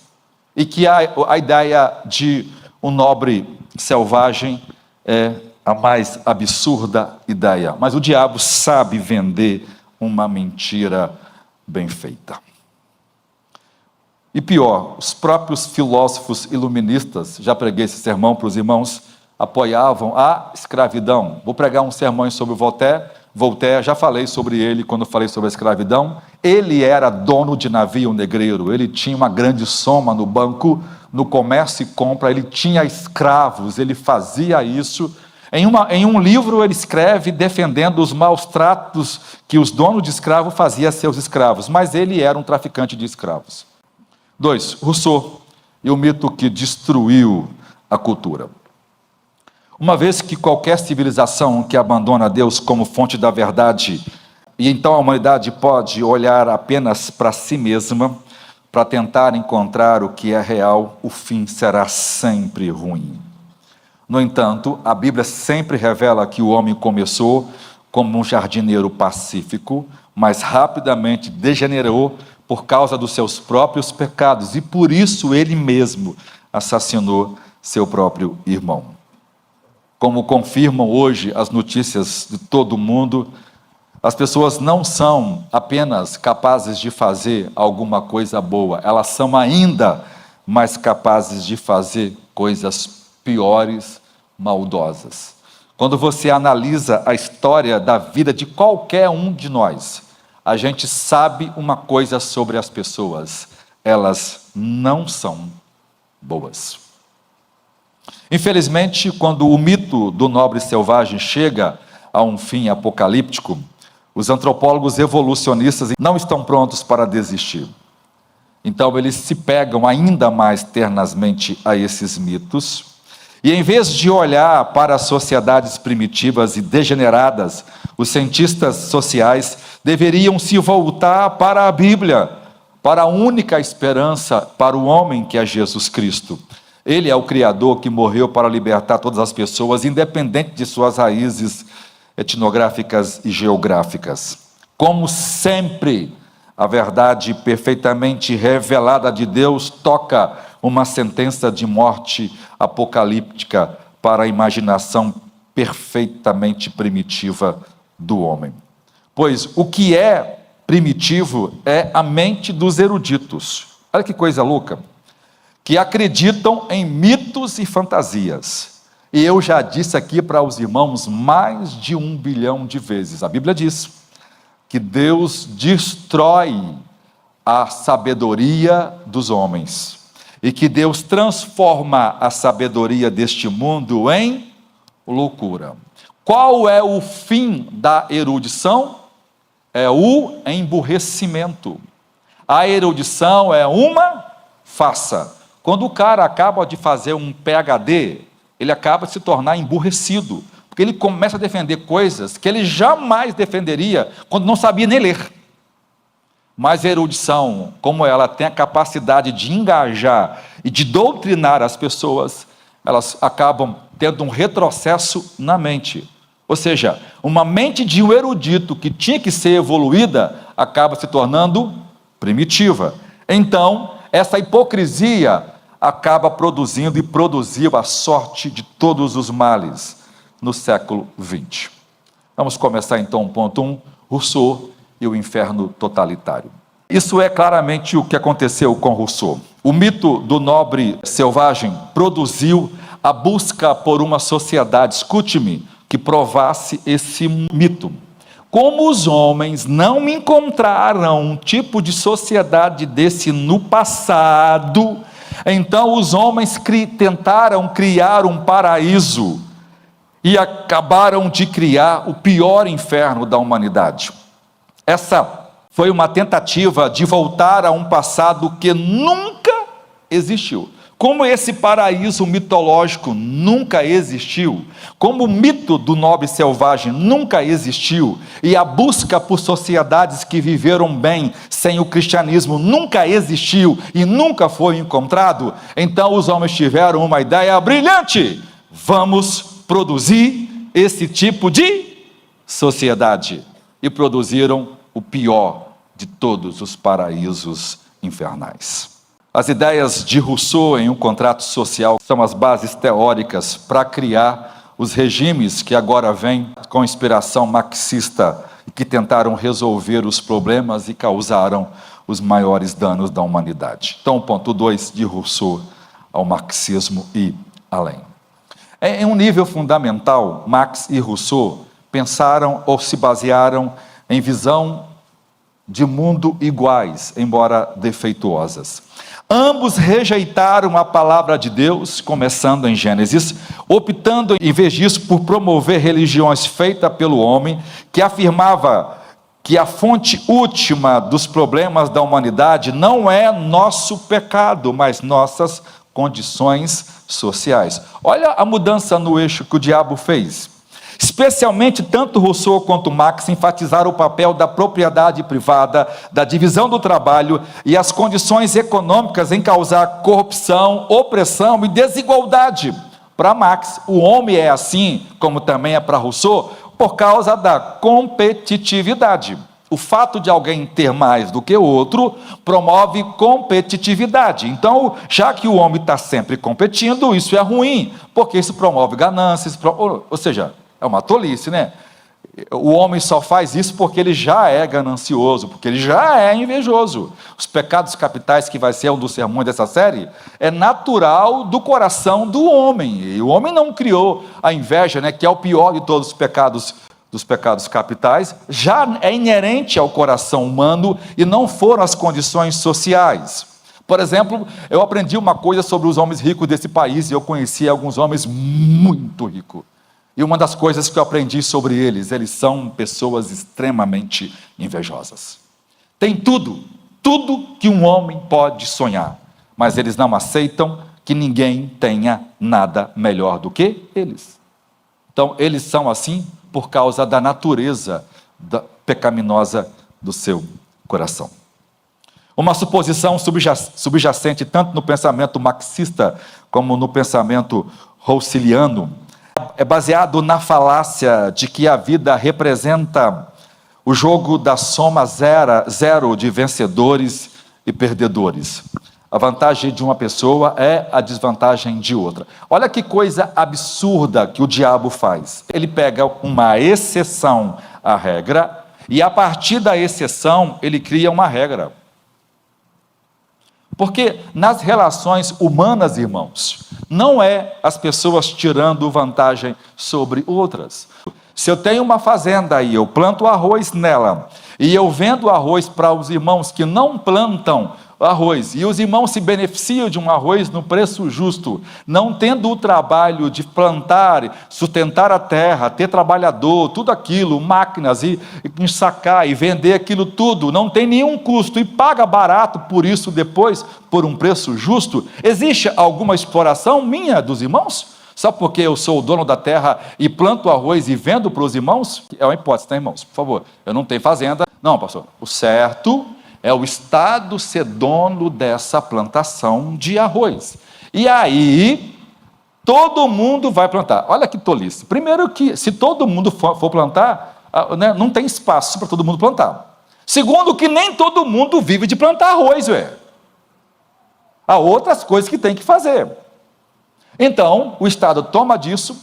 Speaker 1: e que a ideia de um nobre selvagem é a mais absurda ideia. Mas o diabo sabe vender uma mentira bem feita. E pior, os próprios filósofos iluministas, já preguei esse sermão para os irmãos, apoiavam a escravidão. Vou pregar um sermão sobre Voltaire, já falei sobre ele quando falei sobre a escravidão. Ele era dono de navio negreiro, ele tinha uma grande soma no banco, no comércio e compra, ele tinha escravos, ele fazia isso. Em um livro ele escreve defendendo os maus tratos que os donos de escravos faziam a seus escravos, mas ele era um traficante de escravos. 2. Rousseau e o mito que destruiu a cultura. Uma vez que qualquer civilização que abandona Deus como fonte da verdade, e então a humanidade pode olhar apenas para si mesma, para tentar encontrar o que é real, o fim será sempre ruim. No entanto, a Bíblia sempre revela que o homem começou como um jardineiro pacífico, mas rapidamente degenerou por causa dos seus próprios pecados, e por isso ele mesmo assassinou seu próprio irmão. Como confirmam hoje as notícias de todo o mundo, as pessoas não são apenas capazes de fazer alguma coisa boa, elas são ainda mais capazes de fazer coisas piores, maldosas. Quando você analisa a história da vida de qualquer um de nós, a gente sabe uma coisa sobre as pessoas: elas não são boas. Infelizmente, quando o mito do nobre selvagem chega a um fim apocalíptico, os antropólogos evolucionistas não estão prontos para desistir. Então eles se pegam ainda mais tenazmente a esses mitos, e em vez de olhar para as sociedades primitivas e degeneradas, os cientistas sociais deveriam se voltar para a Bíblia, para a única esperança para o homem que é Jesus Cristo. Ele é o Criador que morreu para libertar todas as pessoas, independente de suas raízes etnográficas e geográficas. Como sempre, a verdade perfeitamente revelada de Deus toca uma sentença de morte apocalíptica para a imaginação perfeitamente primitiva do homem. Pois o que é primitivo é a mente dos eruditos. Olha que coisa louca. Que acreditam em mitos e fantasias. E eu já disse aqui para os irmãos mais de 1 bilhão de vezes. A Bíblia diz que Deus destrói a sabedoria dos homens. E que Deus transforma a sabedoria deste mundo em loucura. Qual é o fim da erudição? É o emburrecimento. A erudição é uma farsa. Quando o cara acaba de fazer um PhD, ele acaba de se tornar emburrecido, porque ele começa a defender coisas que ele jamais defenderia quando não sabia nem ler. Mas a erudição, como ela tem a capacidade de engajar e de doutrinar as pessoas, elas acabam tendo um retrocesso na mente. Ou seja, uma mente de um erudito que tinha que ser evoluída, acaba se tornando primitiva. Então, essa hipocrisia acaba produzindo e produziu a sorte de todos os males no século XX. Vamos começar então ponto 1, Rousseau e o inferno totalitário. Isso é claramente o que aconteceu com Rousseau. O mito do nobre selvagem produziu a busca por uma sociedade, escute-me, que provasse esse mito. Como os homens não encontraram um tipo de sociedade desse no passado, então os homens tentaram criar um paraíso e acabaram de criar o pior inferno da humanidade. Essa foi uma tentativa de voltar a um passado que nunca existiu. Como esse paraíso mitológico nunca existiu, como o mito do nobre selvagem nunca existiu, e a busca por sociedades que viveram bem sem o cristianismo nunca existiu e nunca foi encontrado, então os homens tiveram uma ideia brilhante: vamos produzir esse tipo de sociedade. E produziram o pior de todos os paraísos infernais. As ideias de Rousseau em um contrato social são as bases teóricas para criar os regimes que agora vêm com inspiração marxista e que tentaram resolver os problemas e causaram os maiores danos da humanidade. Então, ponto 2, de Rousseau ao marxismo e além. Em um nível fundamental, Marx e Rousseau pensaram ou se basearam em visão de mundo iguais, embora defeituosas. Ambos rejeitaram a palavra de Deus, começando em Gênesis, optando, em vez disso, por promover religiões feitas pelo homem, que afirmava que a fonte última dos problemas da humanidade não é nosso pecado, mas nossas condições sociais. Olha a mudança no eixo que o diabo fez. Especialmente tanto Rousseau quanto Marx enfatizaram o papel da propriedade privada, da divisão do trabalho e as condições econômicas em causar corrupção, opressão e desigualdade. Para Marx, o homem é assim, como também é para Rousseau, por causa da competitividade. O fato de alguém ter mais do que o outro promove competitividade. Então, já que o homem está sempre competindo, isso é ruim, porque isso promove ganâncias, ou seja, é uma tolice, né? O homem só faz isso porque ele já é ganancioso, porque ele já é invejoso. Os pecados capitais, que vai ser um dos sermões dessa série, é natural do coração do homem. E o homem não criou a inveja, né, que é o pior de todos os pecados, dos pecados capitais, já é inerente ao coração humano e não foram as condições sociais. Por exemplo, eu aprendi uma coisa sobre os homens ricos desse país, e eu conheci alguns homens muito ricos. E uma das coisas que eu aprendi sobre eles são pessoas extremamente invejosas. Tem tudo que um homem pode sonhar, mas eles não aceitam que ninguém tenha nada melhor do que eles. Então, eles são assim por causa da natureza pecaminosa do seu coração. Uma suposição subjacente tanto no pensamento marxista como no pensamento rousseliano é baseado na falácia de que a vida representa o jogo da soma zero de vencedores e perdedores. A vantagem de uma pessoa é a desvantagem de outra. Olha que coisa absurda que o diabo faz. Ele pega uma exceção à regra e, a partir da exceção, ele cria uma regra. Porque nas relações humanas, irmãos, não é as pessoas tirando vantagem sobre outras. Se eu tenho uma fazenda e eu planto arroz nela, e eu vendo arroz para os irmãos que não plantam arroz, e os irmãos se beneficiam de um arroz no preço justo, não tendo o trabalho de plantar, sustentar a terra, ter trabalhador, tudo aquilo, máquinas, e ensacar e vender aquilo tudo, não tem nenhum custo, e paga barato por isso depois, por um preço justo, existe alguma exploração minha dos irmãos? Só porque eu sou o dono da terra e planto arroz e vendo para os irmãos? É uma hipótese, tá, irmãos? Por favor, eu não tenho fazenda. Não, pastor, o certo é o Estado ser dono dessa plantação de arroz. E aí, todo mundo vai plantar. Olha que tolice. Primeiro que, se todo mundo for plantar, né, não tem espaço para todo mundo plantar. Segundo que nem todo mundo vive de plantar arroz, ué. Há outras coisas que tem que fazer. Então, o Estado toma disso,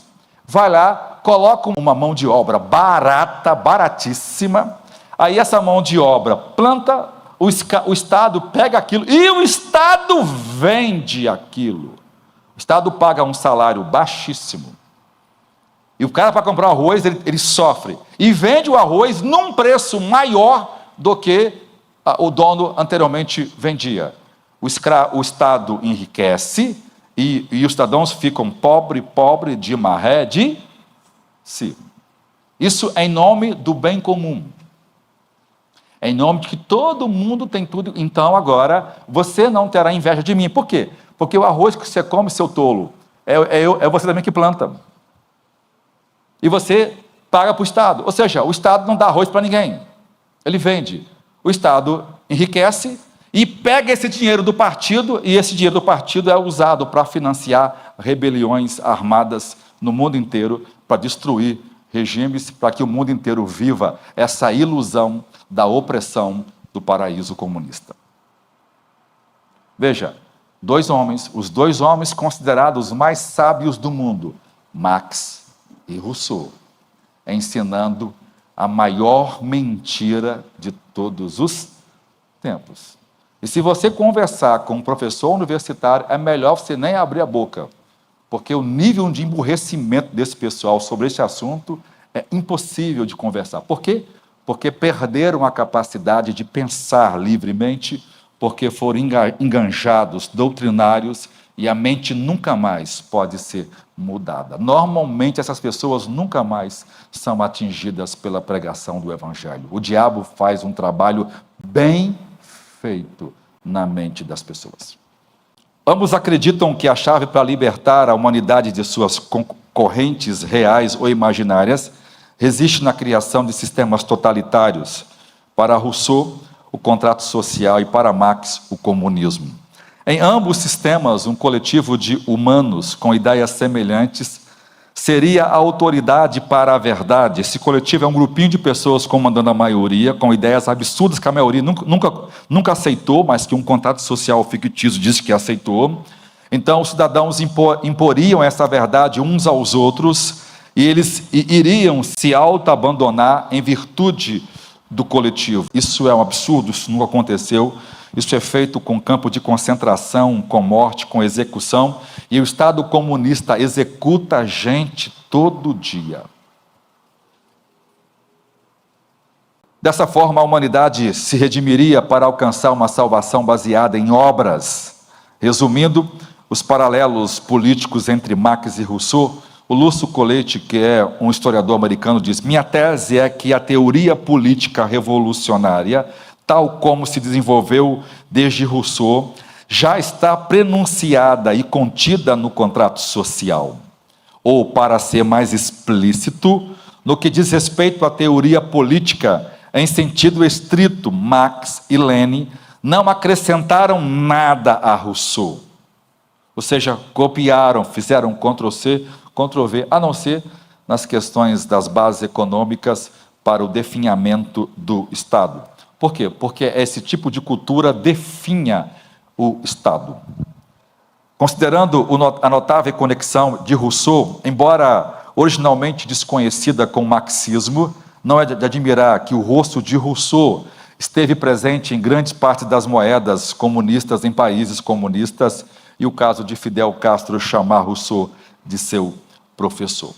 Speaker 1: vai lá, coloca uma mão de obra barata, baratíssima, aí essa mão de obra planta, o Estado pega aquilo e o Estado vende aquilo. O Estado paga um salário baixíssimo. E o cara, para comprar arroz, ele sofre. E vende o arroz num preço maior do que o dono anteriormente vendia. O Estado enriquece e os cidadãos ficam pobre de maré de si. Isso é em nome do bem comum. É em nome de que todo mundo tem tudo. Então agora você não terá inveja de mim. Por quê? Porque o arroz que você come, seu tolo, é você também que planta. E você paga para o Estado. Ou seja, o Estado não dá arroz para ninguém. Ele vende. O Estado enriquece e pega esse dinheiro do partido, e esse dinheiro do partido é usado para financiar rebeliões armadas no mundo inteiro, para destruir regimes, para que o mundo inteiro viva essa ilusão da opressão do paraíso comunista. Veja, os dois homens considerados os mais sábios do mundo, Marx e Rousseau, ensinando a maior mentira de todos os tempos. E se você conversar com um professor universitário, é melhor você nem abrir a boca, porque o nível de emburrecimento desse pessoal sobre esse assunto é impossível de conversar. Por quê? Porque perderam a capacidade de pensar livremente, porque foram enganjados, doutrinários, e a mente nunca mais pode ser mudada. Normalmente essas pessoas nunca mais são atingidas pela pregação do Evangelho. O diabo faz um trabalho bem feito na mente das pessoas. Ambos acreditam que a chave para libertar a humanidade de suas concorrentes reais ou imaginárias resiste na criação de sistemas totalitários. Para Rousseau, o contrato social, e para Marx, o comunismo. Em ambos os sistemas, um coletivo de humanos com ideias semelhantes seria a autoridade para a verdade. Esse coletivo é um grupinho de pessoas comandando a maioria, com ideias absurdas que a maioria nunca aceitou, mas que um contrato social fictício diz que aceitou. Então, os cidadãos imporiam essa verdade uns aos outros, e eles iriam se auto-abandonar em virtude do coletivo. Isso é um absurdo, isso nunca aconteceu. Isso é feito com campo de concentração, com morte, com execução, e o Estado comunista executa a gente todo dia. Dessa forma, a humanidade se redimiria para alcançar uma salvação baseada em obras. Resumindo, os paralelos políticos entre Marx e Rousseau, o Lúcio Colette, que é um historiador americano, diz: minha tese é que a teoria política revolucionária, tal como se desenvolveu desde Rousseau, já está prenunciada e contida no contrato social. Ou, para ser mais explícito, no que diz respeito à teoria política, em sentido estrito, Marx e Lenin não acrescentaram nada a Rousseau. Ou seja, copiaram, fizeram Ctrl-C, Ctrl-V, a não ser nas questões das bases econômicas para o definhamento do Estado. Por quê? Porque esse tipo de cultura definha o Estado. Considerando a notável conexão de Rousseau, embora originalmente desconhecida com o marxismo, não é de admirar que o rosto de Rousseau esteve presente em grandes partes das moedas comunistas em países comunistas, e o caso de Fidel Castro chamar Rousseau de seu professor.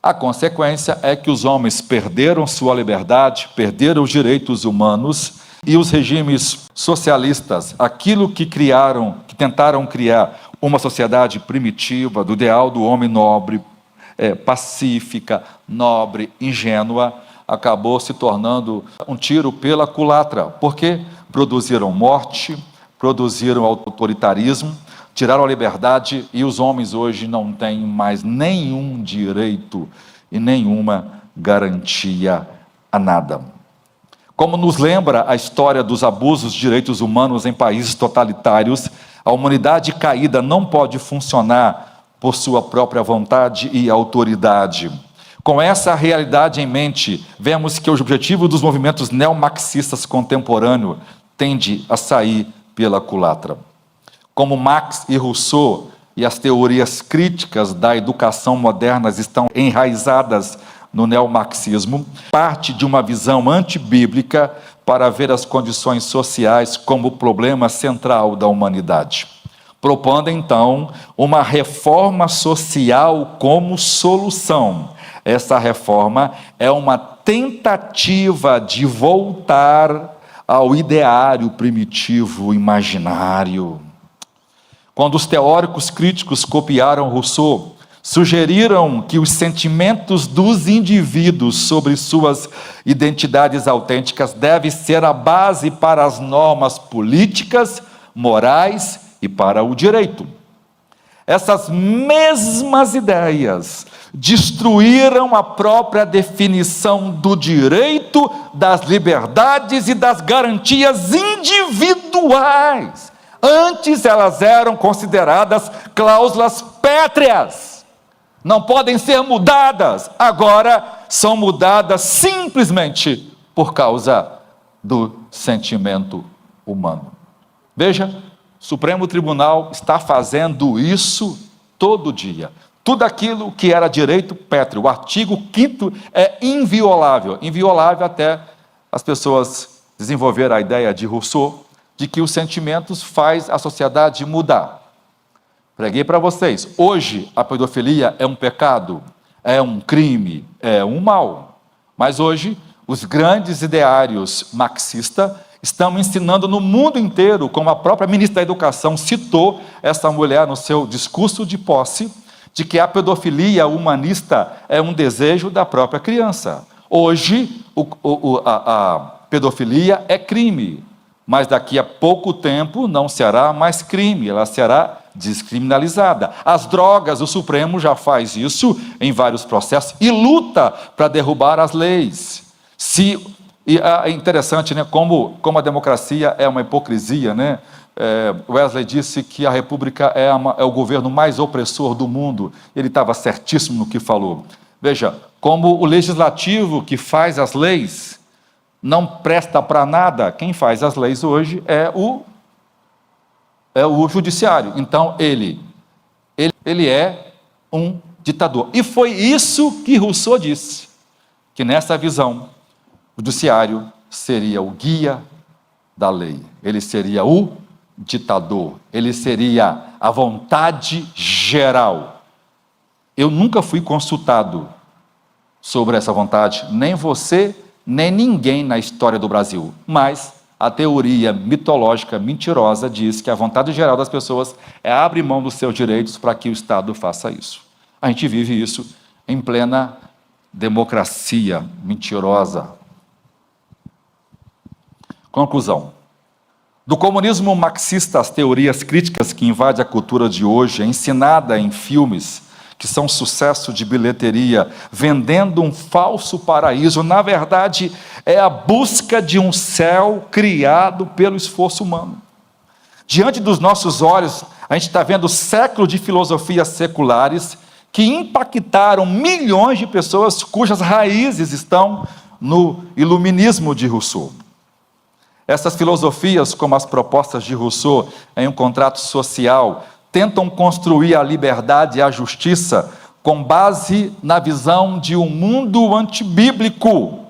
Speaker 1: A consequência é que os homens perderam sua liberdade, perderam os direitos humanos, e os regimes socialistas, aquilo que tentaram criar uma sociedade primitiva, do ideal do homem nobre, pacífica, nobre, ingênua, acabou se tornando um tiro pela culatra, porque produziram morte, produziram autoritarismo, tiraram a liberdade, e os homens hoje não têm mais nenhum direito e nenhuma garantia a nada. Como nos lembra a história dos abusos de direitos humanos em países totalitários, a humanidade caída não pode funcionar por sua própria vontade e autoridade. Com essa realidade em mente, vemos que o objetivo dos movimentos neomarxistas contemporâneos tende a sair pela culatra. como Marx e Rousseau e as teorias críticas da educação moderna estão enraizadas no neomarxismo, parte de uma visão antibíblica para ver as condições sociais como o problema central da humanidade. Propondo, então, uma reforma social como solução. Essa reforma é uma tentativa de voltar ao ideário primitivo imaginário. Quando os teóricos críticos copiaram Rousseau, sugeriram que os sentimentos dos indivíduos sobre suas identidades autênticas devem ser a base para as normas políticas, morais e para o direito. Essas mesmas ideias destruíram a própria definição do direito, das liberdades e das garantias individuais. Antes elas eram consideradas cláusulas pétreas, não podem ser mudadas. Agora são mudadas simplesmente por causa do sentimento humano. Veja, o Supremo Tribunal está fazendo isso todo dia. Tudo aquilo que era direito pétreo, o artigo 5º é inviolável. Inviolável até as pessoas desenvolveram a ideia de Rousseau, de que os sentimentos faz a sociedade mudar. Preguei para vocês, hoje a pedofilia é um pecado, é um crime, é um mal. Mas hoje os grandes ideários marxistas estão ensinando no mundo inteiro, como a própria ministra da Educação citou essa mulher no seu discurso de posse, de que a pedofilia humanista é um desejo da própria criança. Hoje a pedofilia é crime, mas daqui a pouco tempo não será mais crime, ela será descriminalizada. As drogas, o Supremo já faz isso em vários processos e luta para derrubar as leis. E é interessante, né, como a democracia é uma hipocrisia, né? Wesley disse que a república é o governo mais opressor do mundo. Ele estava certíssimo no que falou. Veja, como o legislativo que faz as leis não presta para nada, quem faz as leis hoje é o judiciário. Então ele é um ditador. E foi isso que Rousseau disse, que nessa visão o judiciário seria o guia da lei, ele seria o ditador, ele seria a vontade geral. Eu nunca fui consultado sobre essa vontade, nem você, nem ninguém na história do Brasil, mas a teoria mitológica mentirosa diz que a vontade geral das pessoas é abrir mão dos seus direitos para que o Estado faça isso. A gente vive isso em plena democracia mentirosa. Conclusão. Do comunismo marxista, as teorias críticas que invadem a cultura de hoje, é ensinada em filmes que são sucesso de bilheteria, vendendo um falso paraíso, na verdade, é a busca de um céu criado pelo esforço humano. Diante dos nossos olhos, a gente está vendo séculos de filosofias seculares que impactaram milhões de pessoas cujas raízes estão no iluminismo de Rousseau. Essas filosofias, como as propostas de Rousseau em Um Contrato Social, tentam construir a liberdade e a justiça com base na visão de um mundo antibíblico.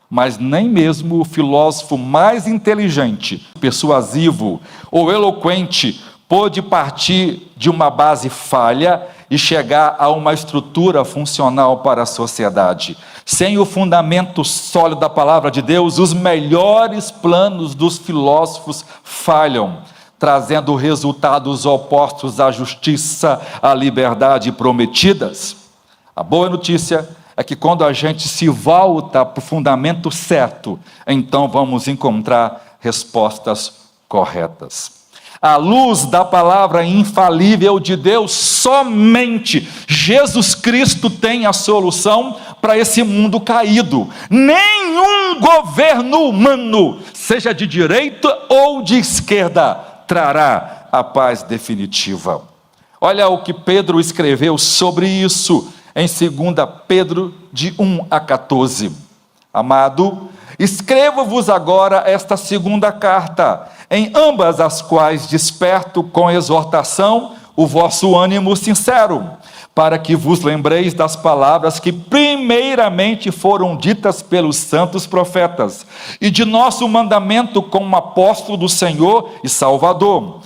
Speaker 1: Mas nem mesmo o filósofo mais inteligente, persuasivo ou eloquente pôde partir de uma base falha e chegar a uma estrutura funcional para a sociedade. Sem o fundamento sólido da palavra de Deus, os melhores planos dos filósofos falham, trazendo resultados opostos à justiça, à liberdade prometidas. A boa notícia é que quando a gente se volta para o fundamento certo, então vamos encontrar respostas corretas. À luz da palavra infalível de Deus, somente Jesus Cristo tem a solução para esse mundo caído. Nenhum governo humano, seja de direita ou de esquerda, trará a paz definitiva. Olha o que Pedro escreveu sobre isso em 2 Pedro, de 1 a 14. Amado, escrevo-vos agora esta segunda carta, em ambas as quais desperto com exortação o vosso ânimo sincero, para que vos lembreis das palavras que primeiramente foram ditas pelos santos profetas, e de nosso mandamento como apóstolo do Senhor e Salvador,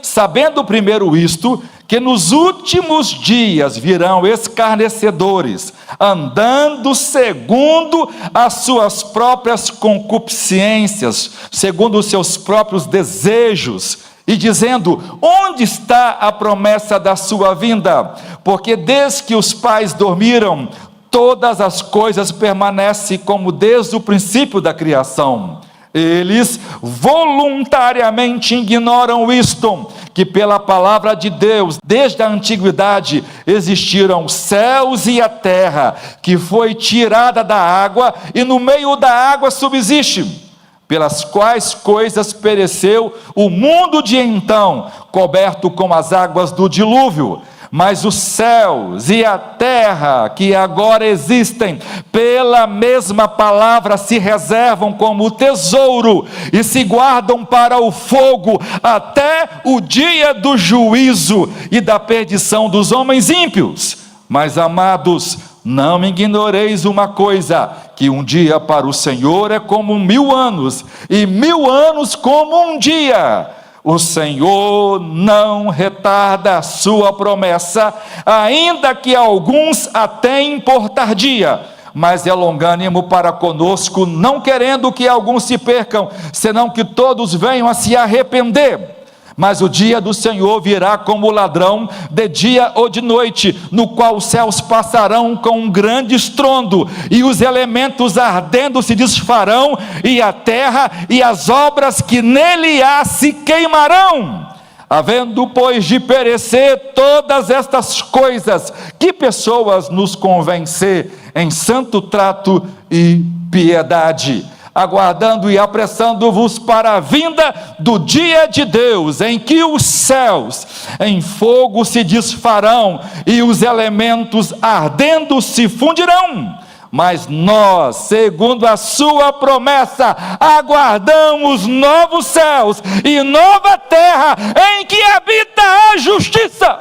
Speaker 1: sabendo primeiro isto, que nos últimos dias virão escarnecedores, andando segundo as suas próprias concupiscências, segundo os seus próprios desejos, e dizendo: onde está a promessa da sua vinda? Porque desde que os pais dormiram, todas as coisas permanecem como desde o princípio da criação. Eles voluntariamente ignoram isto, que pela palavra de Deus, desde a antiguidade, existiram os céus e a terra, que foi tirada da água, e no meio da água subsiste, pelas quais coisas pereceu o mundo de então, coberto com as águas do dilúvio. Mas os céus e a terra que agora existem, pela mesma palavra se reservam como tesouro e se guardam para o fogo, até o dia do juízo e da perdição dos homens ímpios. Mas, amados, não ignoreis uma coisa, que um dia para o Senhor é como 1000 anos, e 1000 anos como um dia. O Senhor não retarda a sua promessa, ainda que alguns a tenham por tardia, mas é longânimo para conosco, não querendo que alguns se percam, senão que todos venham a se arrepender. Mas o dia do Senhor virá como ladrão, de dia ou de noite, no qual os céus passarão com um grande estrondo, e os elementos ardendo se desfarão, e a terra e as obras que nele há se queimarão. Havendo, pois, de perecer todas estas coisas, que pessoas nos convencer em santo trato e piedade, aguardando e apressando-vos para a vinda do dia de Deus, em que os céus em fogo se desfarão e os elementos ardendo se fundirão. Mas nós, segundo a sua promessa, aguardamos novos céus e nova terra em que habita a justiça.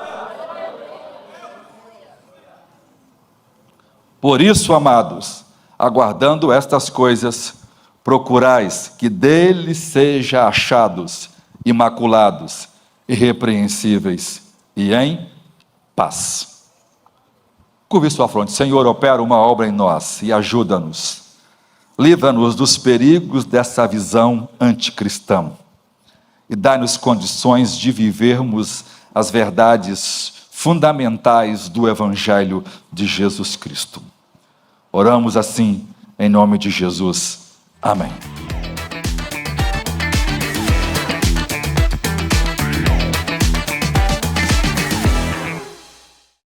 Speaker 1: Por isso, amados, aguardando estas coisas, procurais que dele sejam achados, imaculados, irrepreensíveis e em paz. Curve sua fronte. Senhor, opera uma obra em nós e ajuda-nos. Livra-nos dos perigos dessa visão anticristã e dá-nos condições de vivermos as verdades fundamentais do Evangelho de Jesus Cristo. Oramos assim em nome de Jesus. Amém.